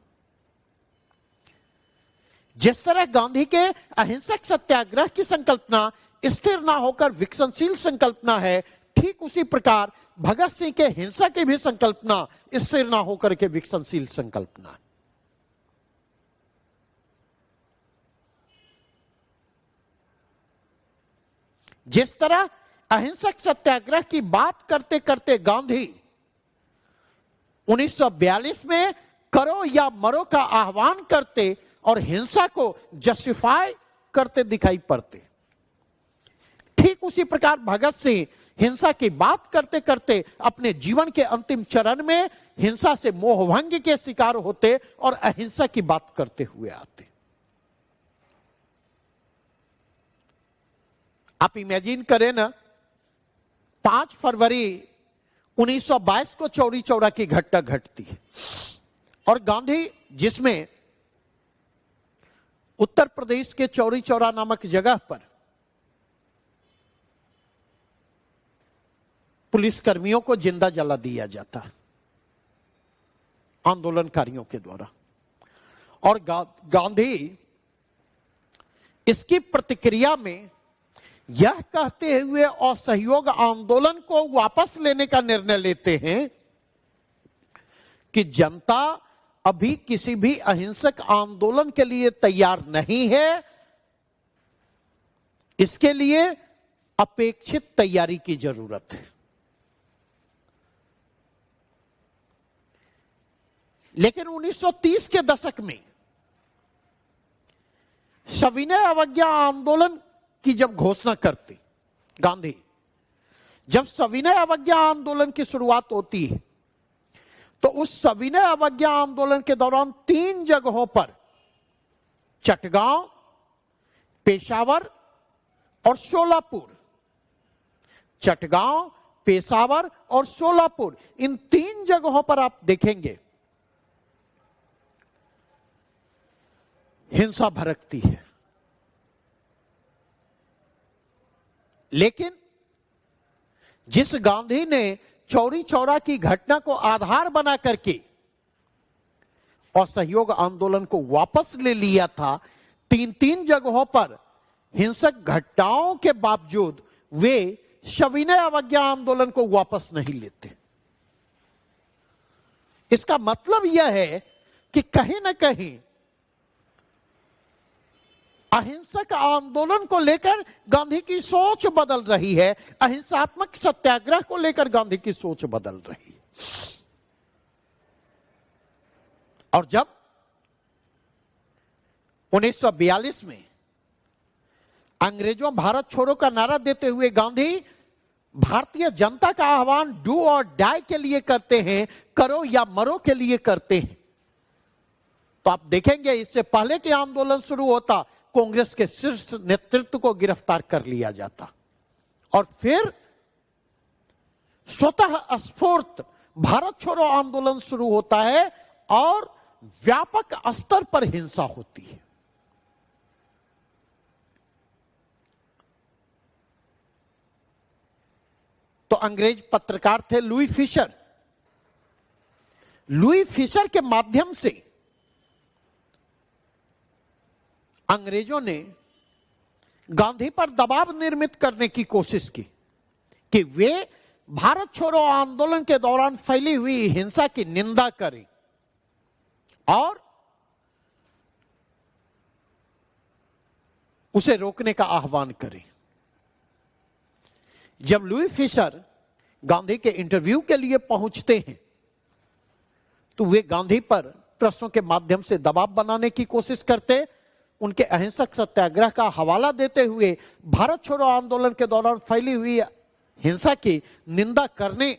जिस तरह गांधी के अहिंसक सत्याग्रह की संकल्पना स्थिर ना होकर विकसनशील संकल्पना है, ठीक उसी प्रकार भगत सिंह के हिंसा की भी संकल्पना स्थिर ना होकर के विकसनशील संकल्पना है। जिस तरह अहिंसक सत्याग्रह की बात करते करते गांधी 1942 में करो या मरो का आह्वान करते और हिंसा को जस्टिफाई करते दिखाई पड़ते, ठीक उसी प्रकार भगत सिंह हिंसा की बात करते करते अपने जीवन के अंतिम चरण में हिंसा से मोहभंग के शिकार होते और अहिंसा की बात करते हुए आते। आप इमेजिन करें ना, 5 फरवरी 1922 को चौरी चौरा की घटना घटती है और गांधी, जिसमें उत्तर प्रदेश के चौरी चौरा नामक जगह पर पुलिसकर्मियों को जिंदा जला दिया जाता है आंदोलनकारियों के द्वारा, और गांधी इसकी प्रतिक्रिया में यह कहते हुए असहयोग आंदोलन को वापस लेने का निर्णय लेते हैं कि जनता अभी किसी भी अहिंसक आंदोलन के लिए तैयार नहीं है, इसके लिए अपेक्षित तैयारी की जरूरत है। लेकिन 1930 के दशक में सविनय अवज्ञा आंदोलन की जब घोषणा करते गांधी, जब सविनय अवज्ञा आंदोलन की शुरुआत होती है, तो उस सविनय अवज्ञा आंदोलन के दौरान 3 जगहों पर, चटगांव, पेशावर और शोलापुर, चटगांव, पेशावर और शोलापुर, इन 3 जगहों पर आप देखेंगे हिंसा भड़कती है। लेकिन जिस गांधी ने चौरी चौरा की घटना को आधार बना करके असहयोग आंदोलन को वापस ले लिया था, 3 जगहों पर हिंसक घटनाओं के बावजूद वे सविनय अवज्ञा आंदोलन को वापस नहीं लेते। इसका मतलब यह है कि कहीं ना कहीं अहिंसक आंदोलन को लेकर गांधी की सोच बदल रही है, अहिंसात्मक सत्याग्रह को लेकर गांधी की सोच बदल रही है। और जब 1942 में अंग्रेजों भारत छोड़ो का नारा देते हुए गांधी भारतीय जनता का आह्वान डू और डाई के लिए करते हैं, करो या मरो के लिए करते हैं, तो आप देखेंगे इससे पहले कि आंदोलन शुरू होता कांग्रेस के शीर्ष नेतृत्व को गिरफ्तार कर लिया जाता और फिर स्वतः स्फूर्त भारत छोड़ो आंदोलन शुरू होता है और व्यापक स्तर पर हिंसा होती है। तो अंग्रेज पत्रकार थे लुई फिशर। लुई फिशर के माध्यम से अंग्रेजों ने गांधी पर दबाव निर्मित करने की कोशिश की कि वे भारत छोड़ो आंदोलन के दौरान फैली हुई हिंसा की निंदा करें और उसे रोकने का आह्वान करें। जब लुई फिशर गांधी के इंटरव्यू के लिए पहुंचते हैं तो वे गांधी पर प्रश्नों के माध्यम से दबाव बनाने की कोशिश करते, उनके अहिंसक सत्याग्रह का हवाला देते हुए भारत छोड़ो आंदोलन के दौरान फैली हुई हिंसा की निंदा करने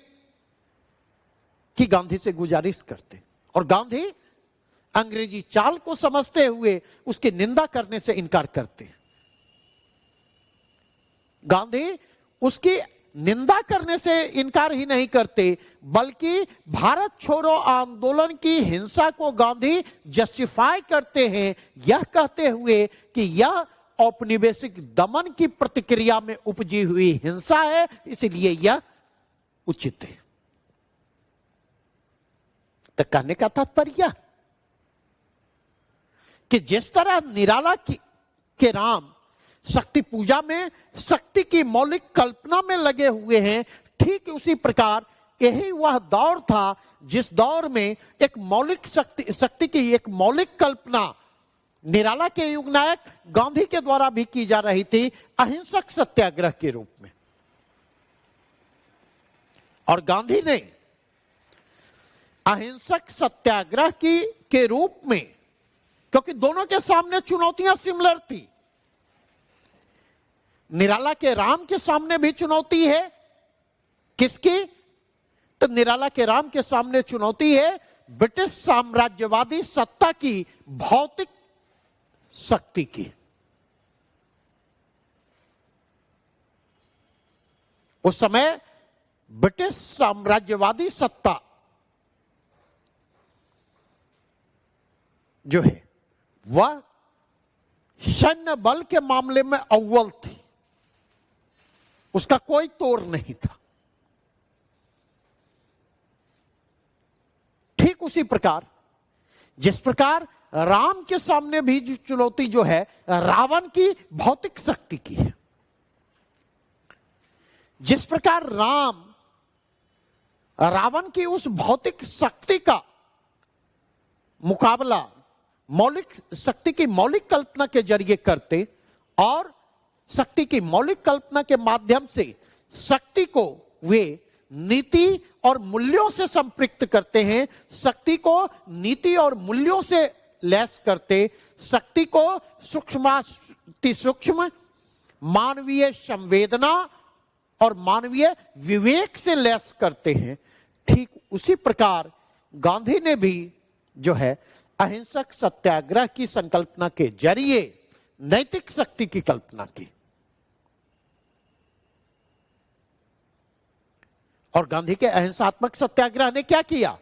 की गांधी से गुजारिश करते और गांधी अंग्रेजी चाल को समझते हुए उसकी निंदा करने से इनकार करते हैं। गांधी उसकी निंदा करने से इनकार ही नहीं करते, बल्कि भारत छोड़ो आंदोलन की हिंसा को गांधी जस्टिफाई करते हैं, यह कहते हुए कि यह औपनिवेशिक दमन की प्रतिक्रिया में उपजी हुई हिंसा है, इसलिए यह उचित है। तो कहने का तात्पर्य कि जिस तरह निराला के राम शक्ति पूजा में शक्ति की मौलिक कल्पना में लगे हुए हैं, ठीक उसी प्रकार यही वह दौर था जिस दौर में एक मौलिक शक्ति की एक मौलिक कल्पना निराला के युग नायक गांधी के द्वारा भी की जा रही थी, अहिंसक सत्याग्रह के रूप में। और गांधी ने अहिंसक सत्याग्रह के रूप में, क्योंकि दोनों के सामने चुनौतियां सिमिलर थी, निराला के राम के सामने भी चुनौती है, किसकी? तो निराला के राम के सामने चुनौती है ब्रिटिश साम्राज्यवादी सत्ता की भौतिक शक्ति की। उस समय ब्रिटिश साम्राज्यवादी सत्ता जो है वह सैन्य बल के मामले में अव्वल थी, उसका कोई तोड़ नहीं था। ठीक उसी प्रकार जिस प्रकार राम के सामने भी जो चुनौती जो है रावण की भौतिक शक्ति की है, जिस प्रकार राम रावण की उस भौतिक शक्ति का मुकाबला मौलिक शक्ति की मौलिक कल्पना के जरिए करते और शक्ति की मौलिक कल्पना के माध्यम से शक्ति को वे नीति और मूल्यों से संपृक्त करते हैं, शक्ति को नीति और मूल्यों से लैस करते, शक्ति को सूक्ष्म मानवीय संवेदना और मानवीय विवेक से लैस करते हैं। ठीक उसी प्रकार गांधी ने भी जो है अहिंसक सत्याग्रह की संकल्पना के जरिए नैतिक शक्ति की कल्पना की। और गांधी के अहिंसात्मक सत्याग्रह ने क्या किया?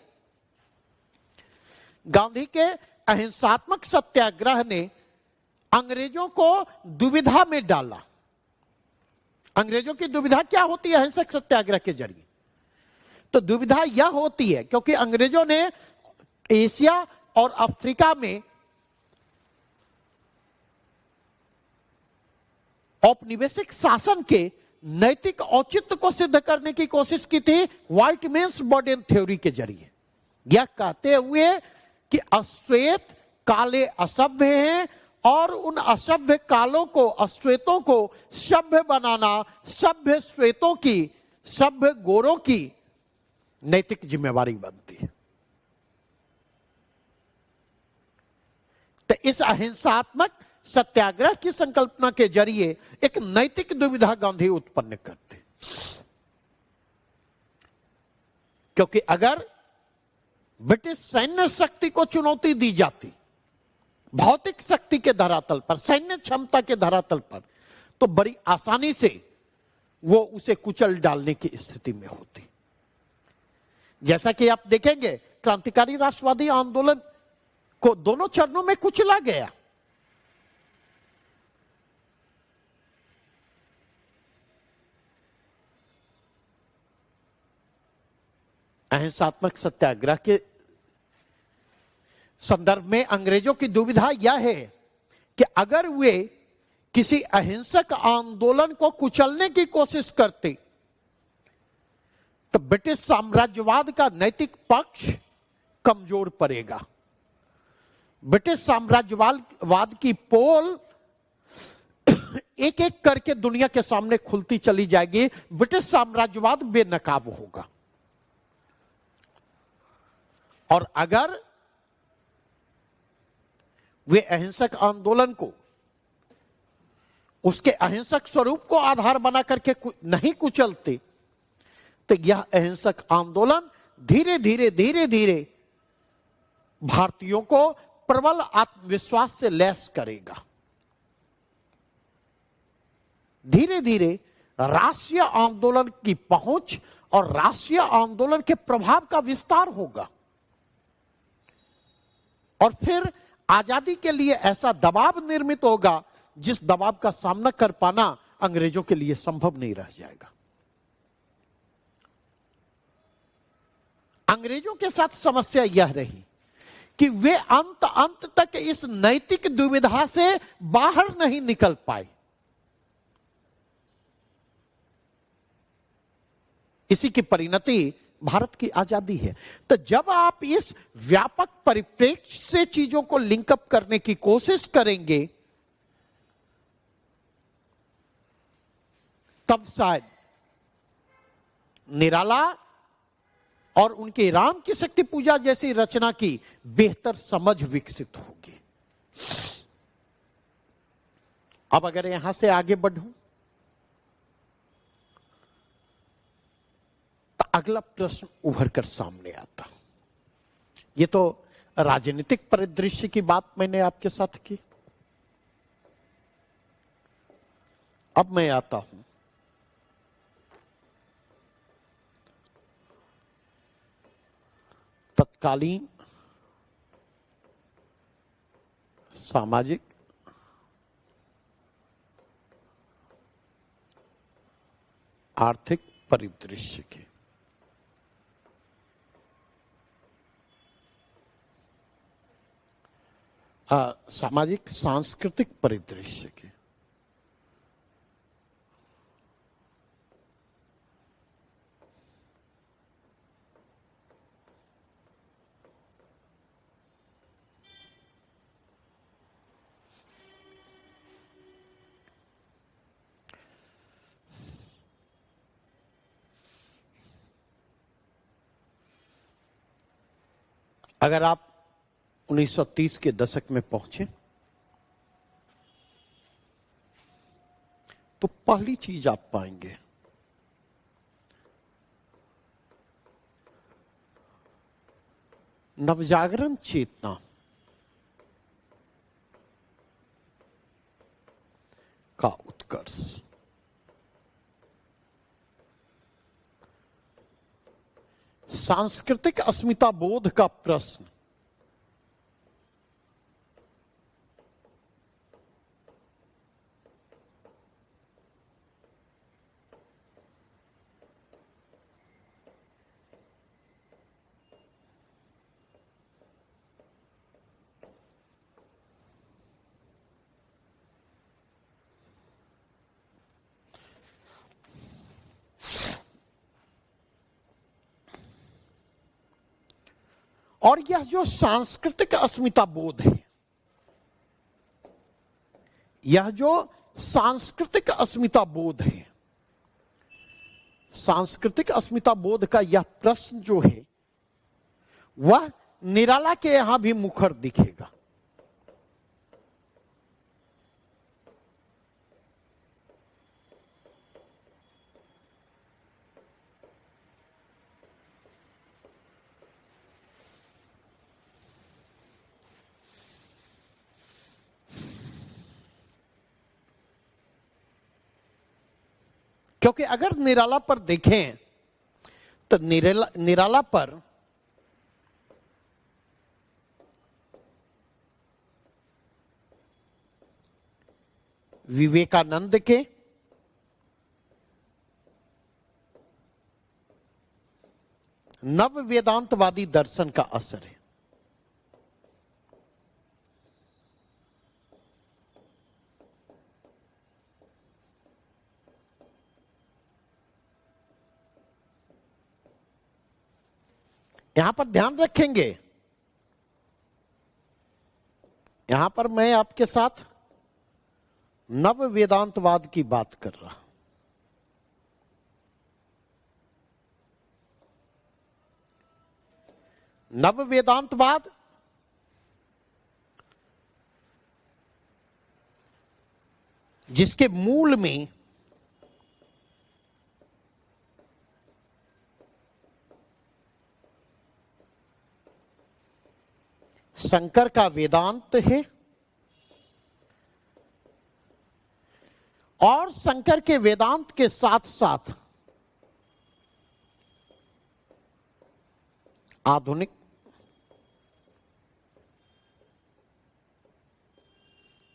गांधी के अहिंसात्मक सत्याग्रह ने अंग्रेजों को दुविधा में डाला। अंग्रेजों की दुविधा क्या होती है अहिंसक सत्याग्रह के जरिए? तो दुविधा यह होती है क्योंकि अंग्रेजों ने एशिया और अफ्रीका में औपनिवेशिक शासन के नैतिक औचित्य को सिद्ध करने की कोशिश की थी व्हाइट मेंस बर्डन थ्योरी के जरिए, यह कहते हुए कि अश्वेत काले असभ्य हैं और उन असभ्य कालों को अश्वेतों को सभ्य बनाना सभ्य श्वेतों की सभ्य गोरों की नैतिक जिम्मेवारी बनती है। तो इस अहिंसात्मक सत्याग्रह की संकल्पना के जरिए एक नैतिक दुविधा गांधी उत्पन्न करते, क्योंकि अगर ब्रिटिश सैन्य शक्ति को चुनौती दी जाती भौतिक शक्ति के धरातल पर, सैन्य क्षमता के धरातल पर, तो बड़ी आसानी से वो उसे कुचल डालने की स्थिति में होती। जैसा कि आप देखेंगे क्रांतिकारी राष्ट्रवादी आंदोलन को दोनों चरणों में कुचला गया। अहिंसात्मक सत्याग्रह के संदर्भ में अंग्रेजों की दुविधा यह है कि अगर वे किसी अहिंसक आंदोलन को कुचलने की कोशिश करते तो ब्रिटिश साम्राज्यवाद का नैतिक पक्ष कमजोर पड़ेगा, ब्रिटिश साम्राज्यवाद की पोल एक एक करके दुनिया के सामने खुलती चली जाएगी, ब्रिटिश साम्राज्यवाद बेनकाब होगा। और अगर वे अहिंसक आंदोलन को उसके अहिंसक स्वरूप को आधार बना करके नहीं कुचलते तो यह अहिंसक आंदोलन धीरे धीरे भारतीयों को प्रबल आत्मविश्वास से लैस करेगा। धीरे धीरे राष्ट्रीय आंदोलन की पहुंच और राष्ट्रीय आंदोलन के प्रभाव का विस्तार होगा और फिर आजादी के लिए ऐसा दबाव निर्मित होगा जिस दबाव का सामना कर पाना अंग्रेजों के लिए संभव नहीं रह जाएगा। अंग्रेजों के साथ समस्या यह रही कि वे अंत तक इस नैतिक दुविधा से बाहर नहीं निकल पाए। इसी की परिणति भारत की आजादी है। तो जब आप इस व्यापक परिप्रेक्ष्य से चीजों को लिंकअप करने की कोशिश करेंगे तब शायद निराला और उनके राम की शक्ति पूजा जैसी रचना की बेहतर समझ विकसित होगी। अब अगर यहां से आगे बढ़ूं तो अगला प्रश्न उभर कर सामने आता। ये तो राजनीतिक परिदृश्य की बात मैंने आपके साथ की। अब मैं आता हूं तत्कालीन सामाजिक आर्थिक परिदृश्य के। सामाजिक सांस्कृतिक परिदृश्य के। अगर आप 1930 के दशक में पहुंचे तो पहली चीज आप पाएंगे नवजागरण चेतना का उत्कर्ष। सांस्कृतिक अस्मिता बोध का प्रश्न और यह जो सांस्कृतिक अस्मिता बोध है, यह जो सांस्कृतिक अस्मिता बोध है, सांस्कृतिक अस्मिता बोध का यह प्रश्न जो है वह निराला के यहां भी मुखर दिखेगा। क्योंकि अगर निराला पर देखें तो निराला पर विवेकानंद के नव वेदांतवादी दर्शन का असर है। यहां पर ध्यान रखेंगे, यहां पर मैं आपके साथ नव वेदांतवाद की बात कर रहा हूं। नव वेदांतवाद जिसके मूल में शंकर का वेदांत है और शंकर के वेदांत के साथ साथ आधुनिक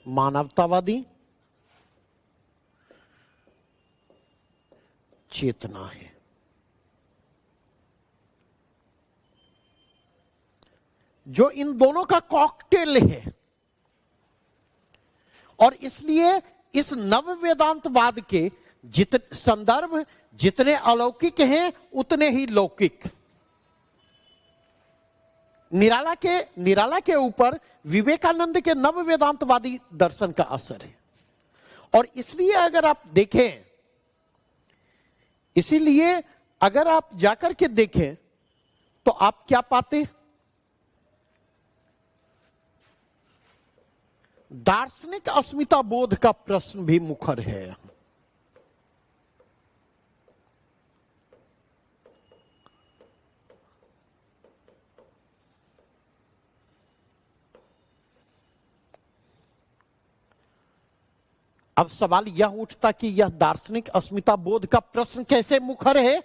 मानवतावादी चेतना है। जो इन दोनों का कॉकटेल है और इसलिए इस नव वेदांतवाद के संदर्भ जितने अलौकिक हैं उतने ही लौकिक। निराला के ऊपर विवेकानंद के नव वेदांतवादी दर्शन का असर है और इसलिए अगर आप देखें, इसीलिए अगर आप जाकर के देखें तो आप क्या पाते? दार्शनिक अस्मिता बोध का प्रश्न भी मुखर है। अब सवाल यह उठता कि यह दार्शनिक अस्मिता बोध का प्रश्न कैसे मुखर है?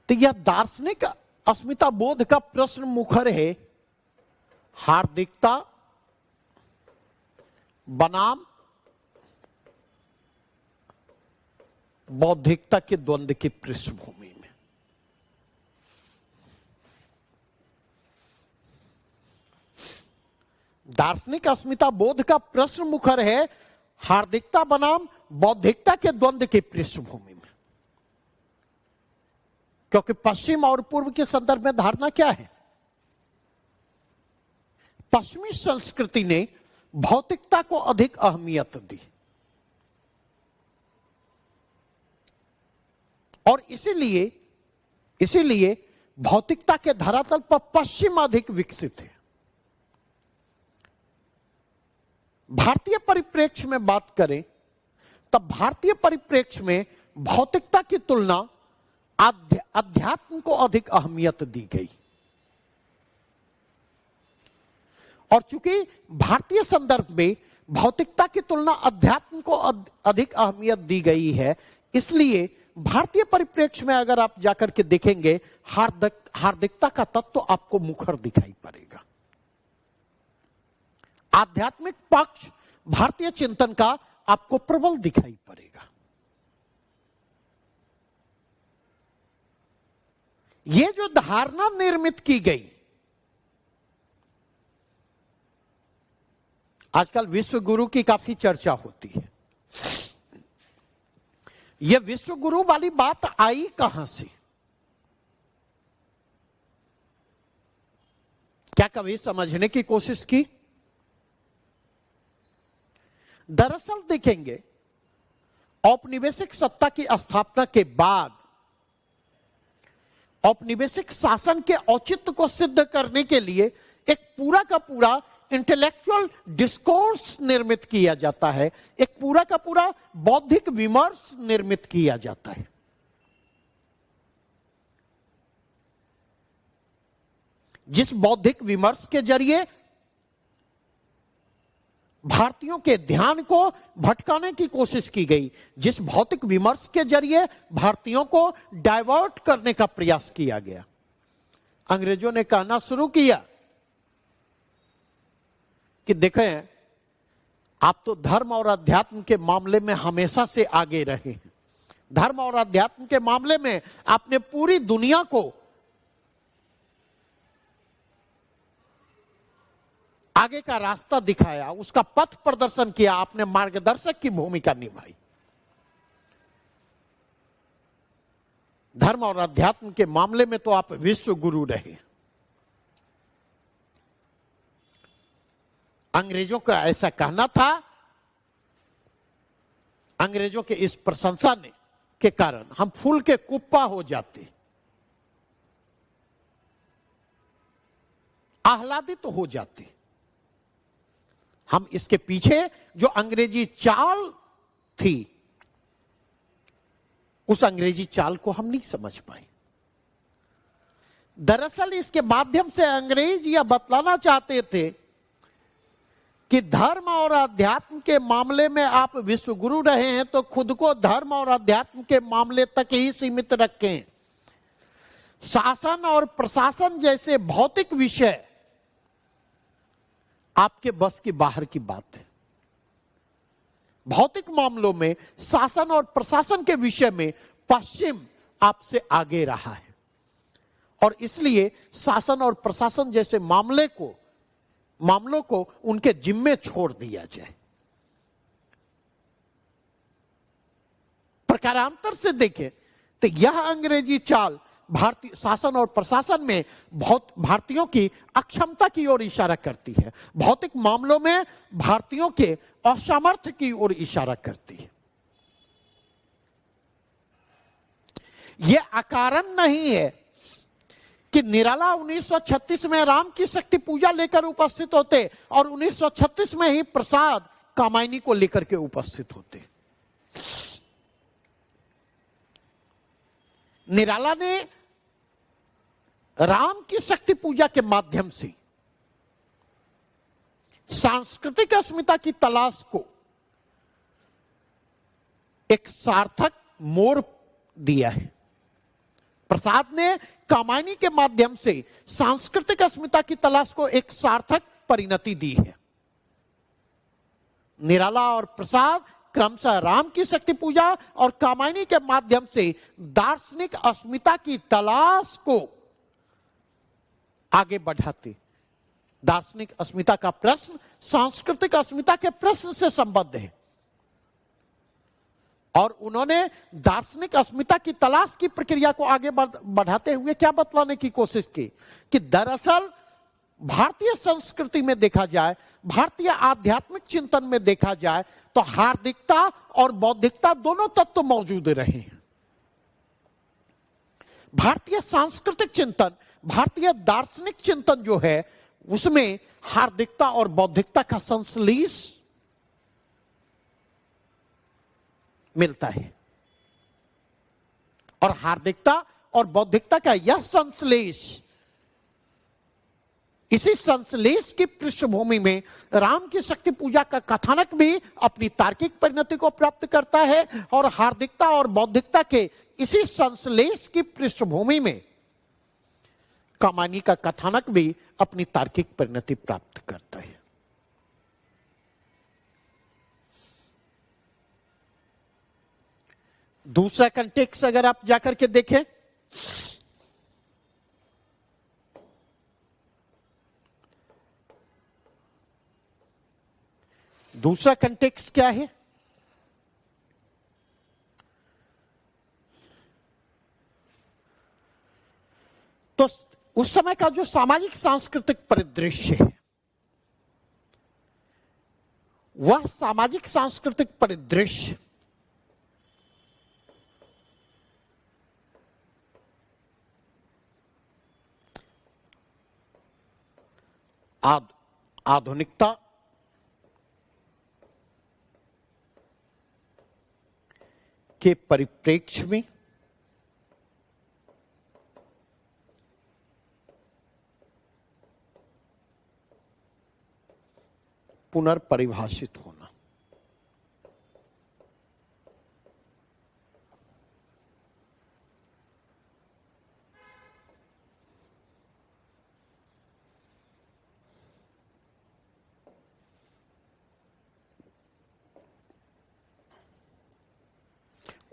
तो यह दार्शनिक अस्मिता बोध का प्रश्न मुखर है हार्दिकता बनाम बौद्धिकता के द्वंद्व की पृष्ठभूमि में। दार्शनिक अस्मिता बोध का प्रश्न मुखर है हार्दिकता बनाम बौद्धिकता के द्वंद्व की पृष्ठभूमि में, क्योंकि पश्चिम और पूर्व के संदर्भ में धारणा क्या है? पश्चिमी संस्कृति ने भौतिकता को अधिक अहमियत दी और इसीलिए भौतिकता के धरातल पर पश्चिम अधिक विकसित है। भारतीय परिप्रेक्ष्य में बात करें तब भारतीय परिप्रेक्ष्य में भौतिकता की तुलना अध्यात्म को अधिक अहमियत दी गई और चूंकि भारतीय संदर्भ में भौतिकता की तुलना अध्यात्म को अधिक अहमियत दी गई है, इसलिए भारतीय परिप्रेक्ष्य में अगर आप जाकर के देखेंगे हार्दिकता का तत्व तो आपको मुखर दिखाई पड़ेगा। आध्यात्मिक पक्ष भारतीय चिंतन का आपको प्रबल दिखाई पड़ेगा। ये जो धारणा निर्मित की गई, आजकल विश्व गुरु की काफी चर्चा होती है। यह विश्व गुरु वाली बात आई कहां से? क्या कभी समझने की कोशिश की? दरअसल देखेंगे औपनिवेशिक सत्ता की स्थापना के बाद औपनिवेशिक शासन के औचित्य को सिद्ध करने के लिए एक पूरा का पूरा इंटेलेक्चुअल डिस्कोर्स निर्मित किया जाता है, एक पूरा का पूरा बौद्धिक विमर्श निर्मित किया जाता है। जिस बौद्धिक विमर्श के जरिए भारतीयों के ध्यान को भटकाने की कोशिश की गई, जिस भौतिक विमर्श के जरिए भारतीयों को डाइवर्ट करने का प्रयास किया गया, अंग्रेजों ने कहना शुरू किया कि देखें आप तो धर्म और अध्यात्म के मामले में हमेशा से आगे रहे हैं। धर्म और अध्यात्म के मामले में आपने पूरी दुनिया को आगे का रास्ता दिखाया, उसका पथ प्रदर्शन किया, आपने मार्गदर्शक की भूमिका निभाई। धर्म और अध्यात्म के मामले में तो आप विश्व गुरु रहे। अंग्रेजों का ऐसा कहना था, अंग्रेजों के इस प्रशंसा ने के कारण हम फूल के कुप्पा हो जाते, आह्लादित हो जाते। हम इसके पीछे जो अंग्रेजी चाल थी, उस अंग्रेजी चाल को हम नहीं समझ पाए। दरअसल इसके माध्यम से अंग्रेज यह बतलाना चाहते थे कि धर्म और अध्यात्म के मामले में आप विश्व गुरु रहे हैं तो खुद को धर्म और अध्यात्म के मामले तक ही सीमित रखें। शासन और प्रशासन जैसे भौतिक विषय आपके बस की बाहर की बात है। भौतिक मामलों में शासन और प्रशासन के विषय में पश्चिम आपसे आगे रहा है और इसलिए शासन और प्रशासन जैसे मामलों को उनके जिम्मे छोड़ दिया जाए। प्रकारांतर से देखें तो यह अंग्रेजी चाल भारतीय शासन और प्रशासन में भारतीयों की अक्षमता की ओर इशारा करती है, भौतिक मामलों में भारतीयों के असामर्थ्य की ओर इशारा करती है। यह अकारण नहीं है कि निराला 1936 में राम की शक्ति पूजा लेकर उपस्थित होते और 1936 में ही प्रसाद कामायनी को लेकर के उपस्थित होते। निराला ने राम की शक्ति पूजा के माध्यम से सांस्कृतिक अस्मिता की तलाश को एक सार्थक मोड़ दिया है। प्रसाद ने कामायनी के माध्यम से सांस्कृतिक अस्मिता की तलाश को एक सार्थक परिणति दी है। निराला और प्रसाद क्रमशः राम की शक्ति पूजा और कामायनी के माध्यम से दार्शनिक अस्मिता की तलाश को आगे बढ़ाते। दार्शनिक अस्मिता का प्रश्न सांस्कृतिक अस्मिता के प्रश्न से संबद्ध है और उन्होंने दार्शनिक अस्मिता की तलाश की प्रक्रिया को आगे बढ़ाते हुए क्या बतलाने की कोशिश की कि दरअसल भारतीय संस्कृति में देखा जाए, भारतीय आध्यात्मिक चिंतन में देखा जाए तो हार्दिकता और बौद्धिकता दोनों तत्व मौजूद रहे हैं। भारतीय सांस्कृतिक चिंतन, भारतीय दार्शनिक चिंतन जो है उसमें हार्दिकता और बौद्धिकता का संश्लेष मिलता है और हार्दिकता और बौद्धिकता का यह संश्लेष, इसी संश्लेष की पृष्ठभूमि में राम की शक्ति पूजा का कथानक भी अपनी तार्किक परिणति को प्राप्त करता है और हार्दिकता और बौद्धिकता के इसी संश्लेष की पृष्ठभूमि में कामायनी का कथानक भी अपनी तार्किक परिणति प्राप्त करता है। दूसरा कंटेक्स्ट अगर आप जाकर के देखें, दूसरा कंटेक्स्ट क्या है? तो उस समय का जो सामाजिक सांस्कृतिक परिदृश्य है, वह सामाजिक सांस्कृतिक परिदृश्य आधुनिकता के परिप्रेक्ष्य में पुनर्परिभाषित होना।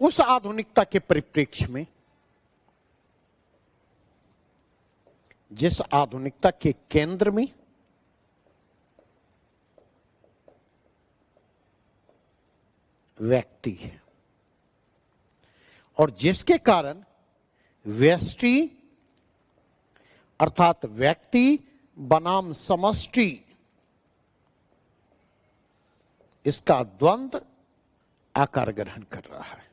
उस आधुनिकता के परिप्रेक्ष्य में, जिस आधुनिकता के केंद्र में व्यक्ति है और जिसके कारण व्यष्टि अर्थात व्यक्ति बनाम समष्टि, इसका द्वंद्व आकार ग्रहण कर रहा है।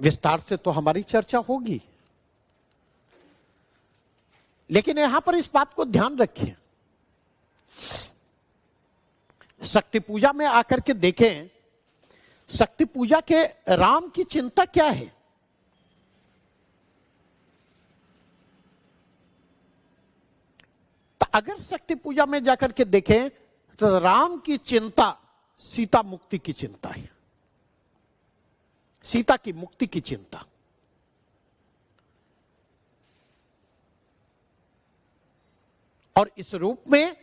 विस्तार से तो हमारी चर्चा होगी, लेकिन यहां पर इस बात को ध्यान रखें, शक्ति पूजा में आकर के देखें, शक्ति पूजा के राम की चिंता क्या है? तो अगर शक्ति पूजा में जाकर के देखें तो राम की चिंता सीता मुक्ति की चिंता है, सीता की मुक्ति की चिंता। और इस रूप में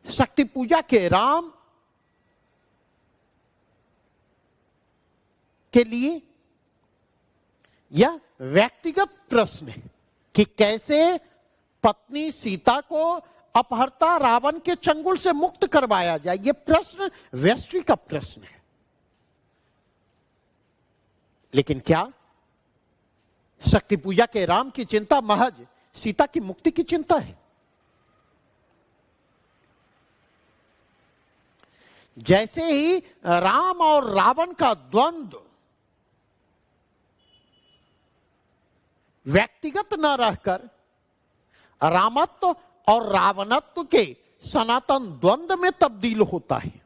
शक्ति पूजा के राम के लिए यह व्यक्तिगत प्रश्न है कि कैसे पत्नी सीता को अपहर्ता रावण के चंगुल से मुक्त करवाया जाए। यह प्रश्न वैश्विक का प्रश्न है। लेकिन क्या शक्ति पूजा के राम की चिंता महज सीता की मुक्ति की चिंता है? जैसे ही राम और रावण का द्वंद्व व्यक्तिगत न रहकर रामत्व और रावणत्व के सनातन द्वंद्व में तब्दील होता है,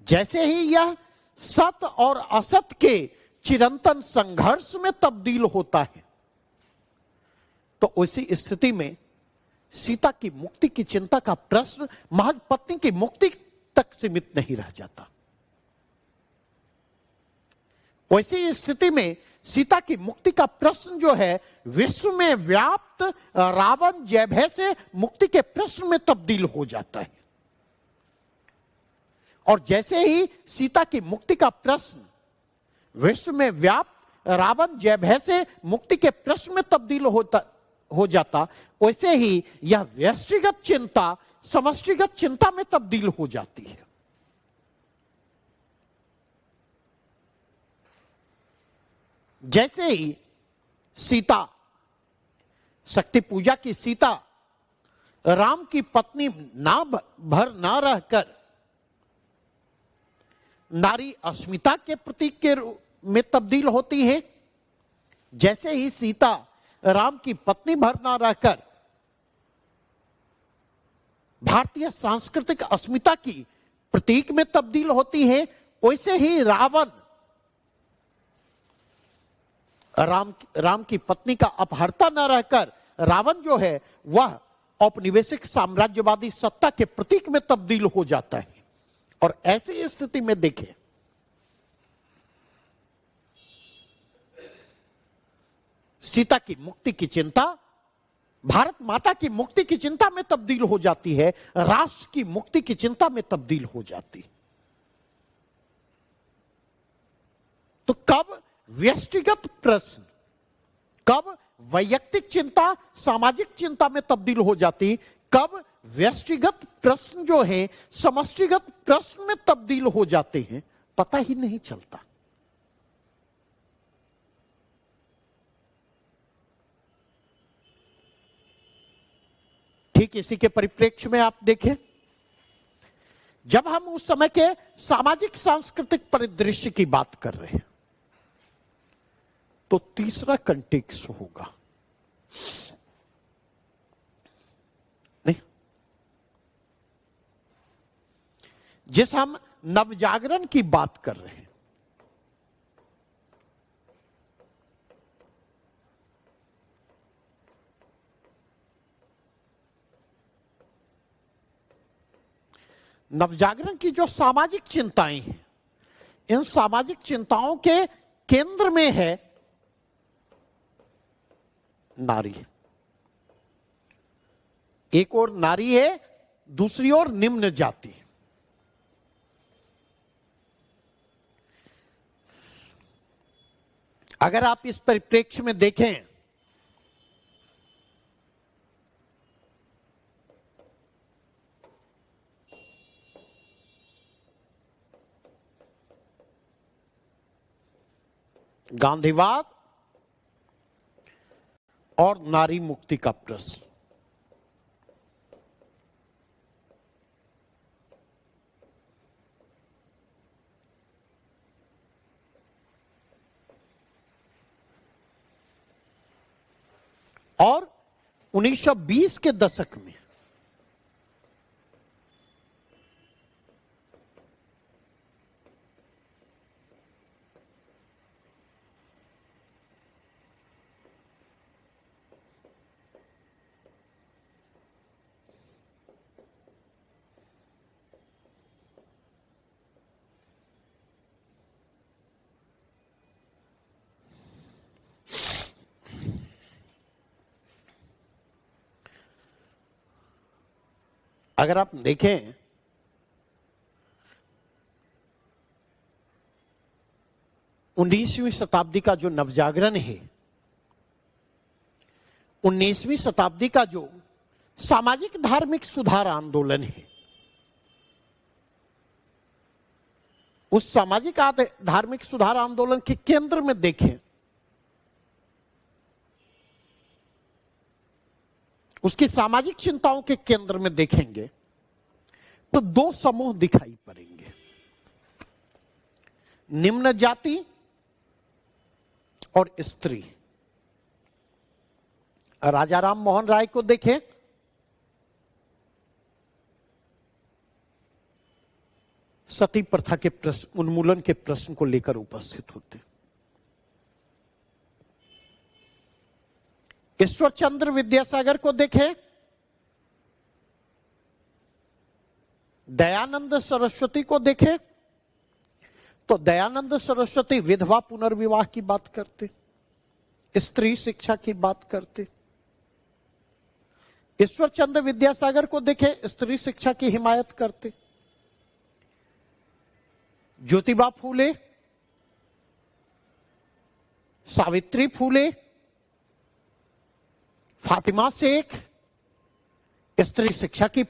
जैसे ही यह सत और असत के चिरंतन संघर्ष में तब्दील होता है, तो उसी स्थिति में सीता की मुक्ति की चिंता का प्रश्न महज पत्नी की मुक्ति तक सीमित नहीं रह जाता। वैसी स्थिति में सीता की मुक्ति का प्रश्न जो है विश्व में व्याप्त रावण जय से मुक्ति के प्रश्न में तब्दील हो जाता है। और जैसे ही सीता की मुक्ति का प्रश्न विश्व में व्याप्त रावण जय से मुक्ति के प्रश्न में तब्दील हो जाता, वैसे ही यह व्यष्टिगत चिंता समष्टिगत चिंता में तब्दील हो जाती है। जैसे ही सीता, शक्ति पूजा की सीता राम की पत्नी ना भर ना रहकर नारी अस्मिता के प्रतीक के रूप में तब्दील होती है, जैसे ही सीता राम की पत्नी भर ना रहकर भारतीय सांस्कृतिक अस्मिता की प्रतीक में तब्दील होती है, वैसे ही रावण राम की पत्नी का अपहर्ता न रहकर रावण जो है वह औपनिवेशिक साम्राज्यवादी सत्ता के प्रतीक में तब्दील हो जाता है। और ऐसी स्थिति में देखें, सीता की मुक्ति की चिंता भारत माता की मुक्ति की चिंता में तब्दील हो जाती है, राष्ट्र की मुक्ति की चिंता में तब्दील हो जाती। तो कब व्यष्टिगत प्रश्न, कब वैयक्तिक चिंता सामाजिक चिंता में तब्दील हो जाती, कब व्यष्टिगत प्रश्न जो है समष्टिगत प्रश्न में तब्दील हो जाते हैं, पता ही नहीं चलता। ठीक इसी के परिप्रेक्ष्य में आप देखें, जब हम उस समय के सामाजिक सांस्कृतिक परिदृश्य की बात कर रहे हैं, तो तीसरा कंटेक्स्ट होगा नहीं, जिस हम नवजागरण की बात कर रहे हैं, नवजागरण की जो सामाजिक चिंताएं हैं, इन सामाजिक चिंताओं के केंद्र में है नारी। एक और नारी है, दूसरी ओर निम्न जाति। अगर आप इस परिप्रेक्ष्य में देखें, गांधीवाद और नारी मुक्ति का प्रश्न, 1920 के दशक में अगर आप देखें, उन्नीसवीं शताब्दी का जो नवजागरण है, 19वीं शताब्दी का जो सामाजिक धार्मिक सुधार आंदोलन है, उस सामाजिक धार्मिक सुधार आंदोलन के केंद्र में देखें, उसकी सामाजिक चिंताओं के केंद्र में देखेंगे तो दो समूह दिखाई पड़ेंगे, निम्न जाति और स्त्री। राजा राम मोहन राय को देखें, सती प्रथा के प्रश्न, उन्मूलन के प्रश्न को लेकर उपस्थित होते। ईश्वर चंद्र विद्यासागर को देखें, दयानंद सरस्वती को देखें, तो दयानंद सरस्वती विधवा पुनर्विवाह की बात करते, स्त्री शिक्षा की बात करते। ईश्वर चंद्र विद्यासागर को देखें, स्त्री शिक्षा की हिमायत करते। ज्योतिबा फूले, सावित्री फूले, फातिमा शेख स्त्री शिक्षा की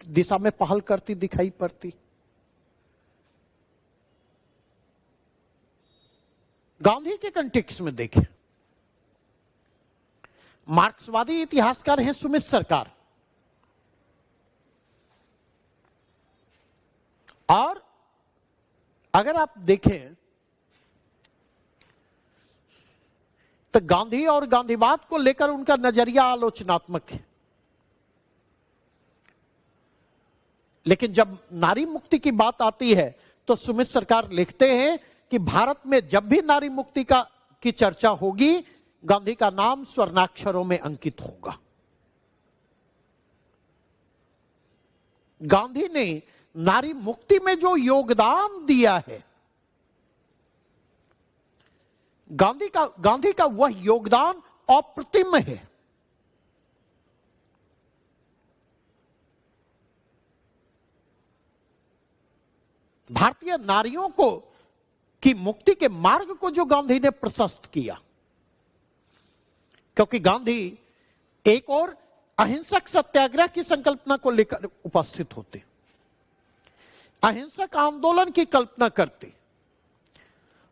दिशा में पहल करती दिखाई पड़ती। गांधी के कंटेक्स्ट में देखें, मार्क्सवादी इतिहासकार हैं सुमित सरकार, और अगर आप देखें तो गांधी और गांधीवाद को लेकर उनका नजरिया आलोचनात्मक है। लेकिन जब नारी मुक्ति की बात आती है तो सुमित सरकार लिखते हैं कि भारत में जब भी नारी मुक्ति की चर्चा होगी, गांधी का नाम स्वर्णाक्षरों में अंकित होगा। गांधी ने नारी मुक्ति में जो योगदान दिया है, गांधी का वह योगदान अप्रतिम है। भारतीय नारियों की मुक्ति के मार्ग को जो गांधी ने प्रशस्त किया, क्योंकि गांधी एक और अहिंसक सत्याग्रह की संकल्पना को लेकर उपस्थित होते, अहिंसक आंदोलन की कल्पना करते,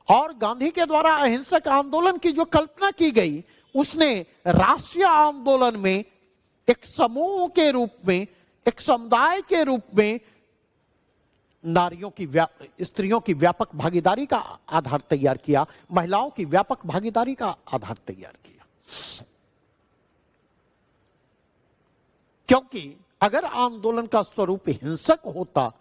और गांधी के द्वारा अहिंसक आंदोलन की जो कल्पना की गई, उसने राष्ट्रीय आंदोलन में एक समूह के रूप में, एक समुदाय के रूप में स्त्रियों की व्यापक भागीदारी का आधार तैयार किया, महिलाओं की व्यापक भागीदारी का आधार तैयार किया। क्योंकि अगर आंदोलन का स्वरूप हिंसक होता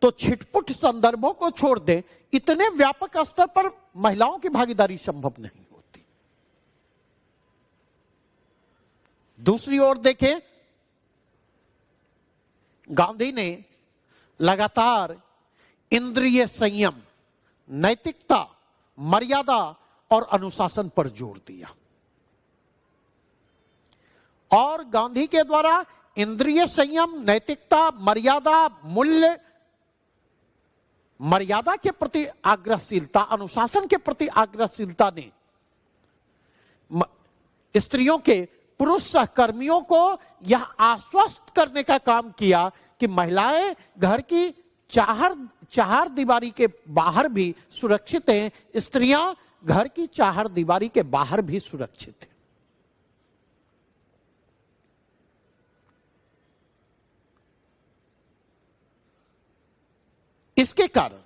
तो छिटपुट संदर्भों को छोड़ दें, इतने व्यापक स्तर पर महिलाओं की भागीदारी संभव नहीं होती। दूसरी ओर देखें, गांधी ने लगातार इंद्रिय संयम, नैतिकता, मर्यादा और अनुशासन पर जोर दिया, और गांधी के द्वारा इंद्रिय संयम, नैतिकता, मर्यादा के प्रति आग्रहशीलता, अनुशासन के प्रति आग्रहशीलता ने स्त्रियों के पुरुष सहकर्मियों को यह आश्वस्त करने का काम किया कि महिलाएं घर की चार दीवारी के बाहर भी सुरक्षित हैं, स्त्रियां घर की चार दीवारी के बाहर भी सुरक्षित हैं। इसके कारण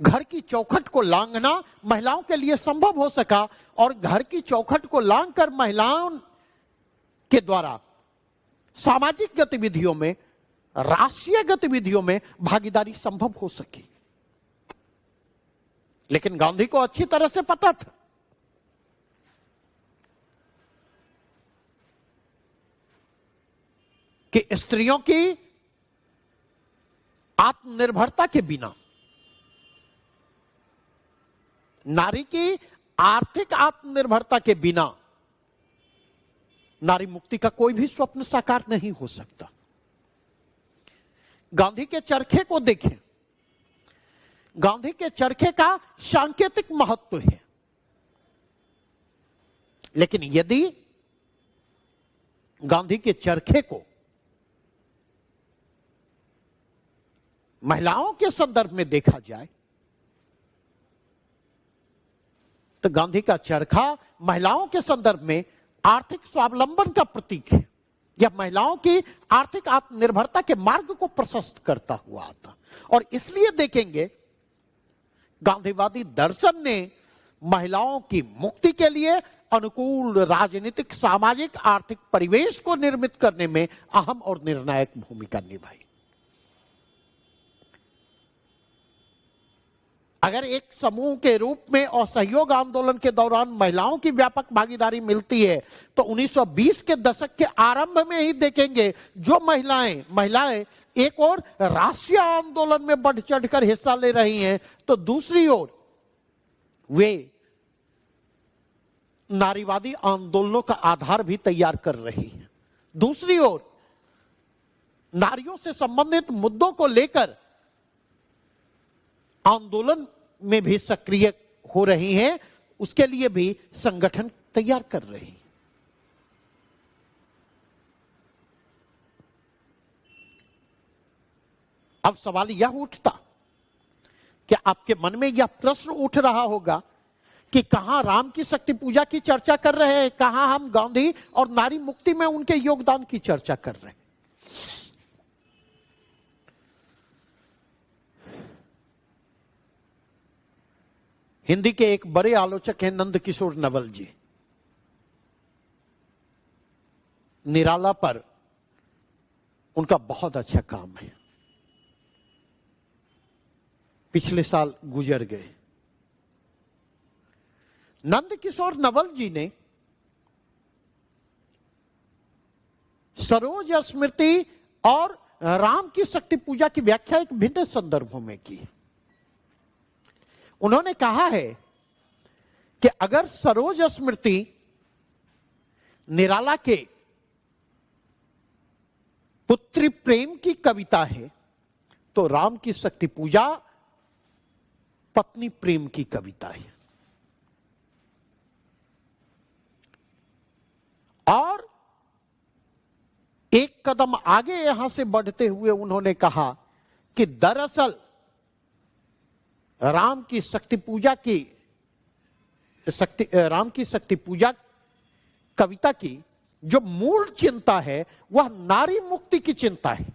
घर की चौखट को लांघना महिलाओं के लिए संभव हो सका और घर की चौखट को लांघकर महिलाओं के द्वारा सामाजिक गतिविधियों में, राष्ट्रीय गतिविधियों में भागीदारी संभव हो सकी। लेकिन गांधी को अच्छी तरह से पता था कि स्त्रियों की आत्मनिर्भरता के बिना, नारी की आर्थिक आत्मनिर्भरता के बिना नारी मुक्ति का कोई भी स्वप्न साकार नहीं हो सकता। गांधी के चरखे को देखें, गांधी के चरखे का सांकेतिक महत्व है, लेकिन यदि गांधी के चरखे को महिलाओं के संदर्भ में देखा जाए तो गांधी का चरखा महिलाओं के संदर्भ में आर्थिक स्वावलंबन का प्रतीक है। यह महिलाओं की आर्थिक आत्मनिर्भरता के मार्ग को प्रशस्त करता हुआ आता, और इसलिए देखेंगे गांधीवादी दर्शन ने महिलाओं की मुक्ति के लिए अनुकूल राजनीतिक, सामाजिक, आर्थिक परिवेश को निर्मित करने में अहम और निर्णायक भूमिका निभाई। अगर एक समूह के रूप में असहयोग आंदोलन के दौरान महिलाओं की व्यापक भागीदारी मिलती है तो 1920 के दशक के आरंभ में ही देखेंगे जो महिलाएं एक और राष्ट्रीय आंदोलन में बढ़ चढ़कर हिस्सा ले रही हैं, तो दूसरी ओर वे नारीवादी आंदोलनों का आधार भी तैयार कर रही हैं। दूसरी ओर नारियों से संबंधित मुद्दों को लेकर आंदोलन में भी सक्रिय हो रही हैं, उसके लिए भी संगठन तैयार कर रही हैं। अब सवाल यह उठता कि आपके मन में यह प्रश्न उठ रहा होगा कि कहां राम की शक्ति पूजा की चर्चा कर रहे हैं, कहां हम गांधी और नारी मुक्ति में उनके योगदान की चर्चा कर रहे हैं। हिंदी के एक बड़े आलोचक हैं नंद किशोर नवल जी। निराला पर उनका बहुत अच्छा काम है, पिछले साल गुजर गए। नंद किशोर नवल जी ने सरोज स्मृति और राम की शक्ति पूजा की व्याख्या एक भिन्न संदर्भों में की। उन्होंने कहा है कि अगर सरोज स्मृति निराला के पुत्री प्रेम की कविता है तो राम की शक्ति पूजा पत्नी प्रेम की कविता है। और एक कदम आगे यहां से बढ़ते हुए उन्होंने कहा कि दरअसल राम की शक्ति पूजा कविता की जो मूल चिंता है वह नारी मुक्ति की चिंता है।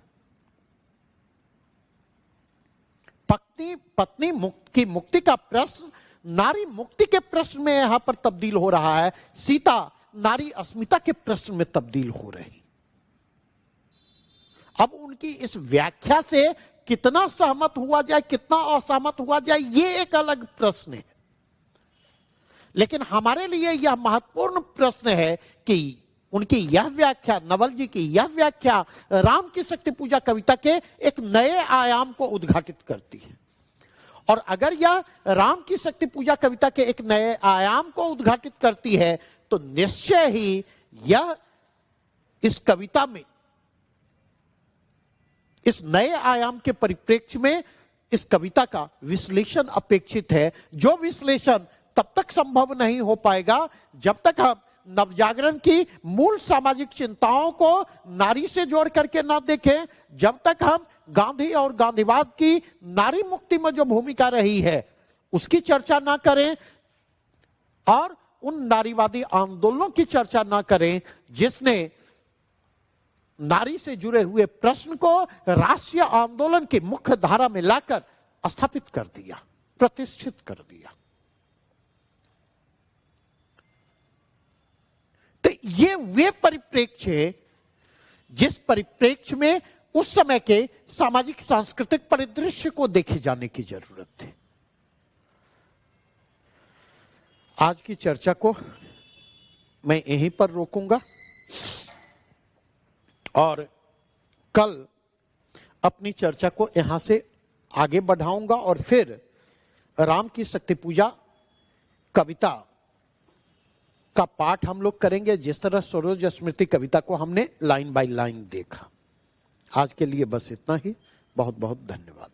पत्नी की मुक्ति का प्रश्न नारी मुक्ति के प्रश्न में यहां पर तब्दील हो रहा है। सीता नारी अस्मिता के प्रश्न में तब्दील हो रही। अब उनकी इस व्याख्या से कितना सहमत हुआ जाए, कितना असहमत हुआ जाए, यह एक अलग प्रश्न है। लेकिन हमारे लिए यह महत्वपूर्ण प्रश्न है कि उनकी यह व्याख्या, नवल जी की यह व्याख्या राम की शक्ति पूजा कविता के एक नए आयाम को उद्घाटित करती है। और अगर यह राम की शक्ति पूजा कविता के एक नए आयाम को उद्घाटित करती है तो निश्चय ही यह इस कविता में इस नए आयाम के परिप्रेक्ष्य में इस कविता का विश्लेषण अपेक्षित है, जो विश्लेषण तब तक संभव नहीं हो पाएगा जब तक हम नवजागरण की मूल सामाजिक चिंताओं को नारी से जोड़ करके ना देखें, जब तक हम गांधी और गांधीवाद की नारी मुक्ति में जो भूमिका रही है उसकी चर्चा ना करें और उन नारीवादी आंदोलनों की चर्चा ना करें जिसने नारी से जुड़े हुए प्रश्न को राष्ट्रीय आंदोलन की मुख्य धारा में लाकर स्थापित कर दिया। प्रतिष्ठित कर दिया। तो ये वे परिप्रेक्ष्य है जिस परिप्रेक्ष्य में उस समय के सामाजिक सांस्कृतिक परिदृश्य को देखे जाने की जरूरत थी। आज की चर्चा को मैं यहीं पर रोकूंगा और कल अपनी चर्चा को यहां से आगे बढ़ाऊंगा और फिर राम की शक्ति पूजा कविता का पाठ हम लोग करेंगे, जिस तरह सरोज स्मृति कविता को हमने लाइन बाय लाइन देखा। आज के लिए बस इतना ही। बहुत बहुत धन्यवाद।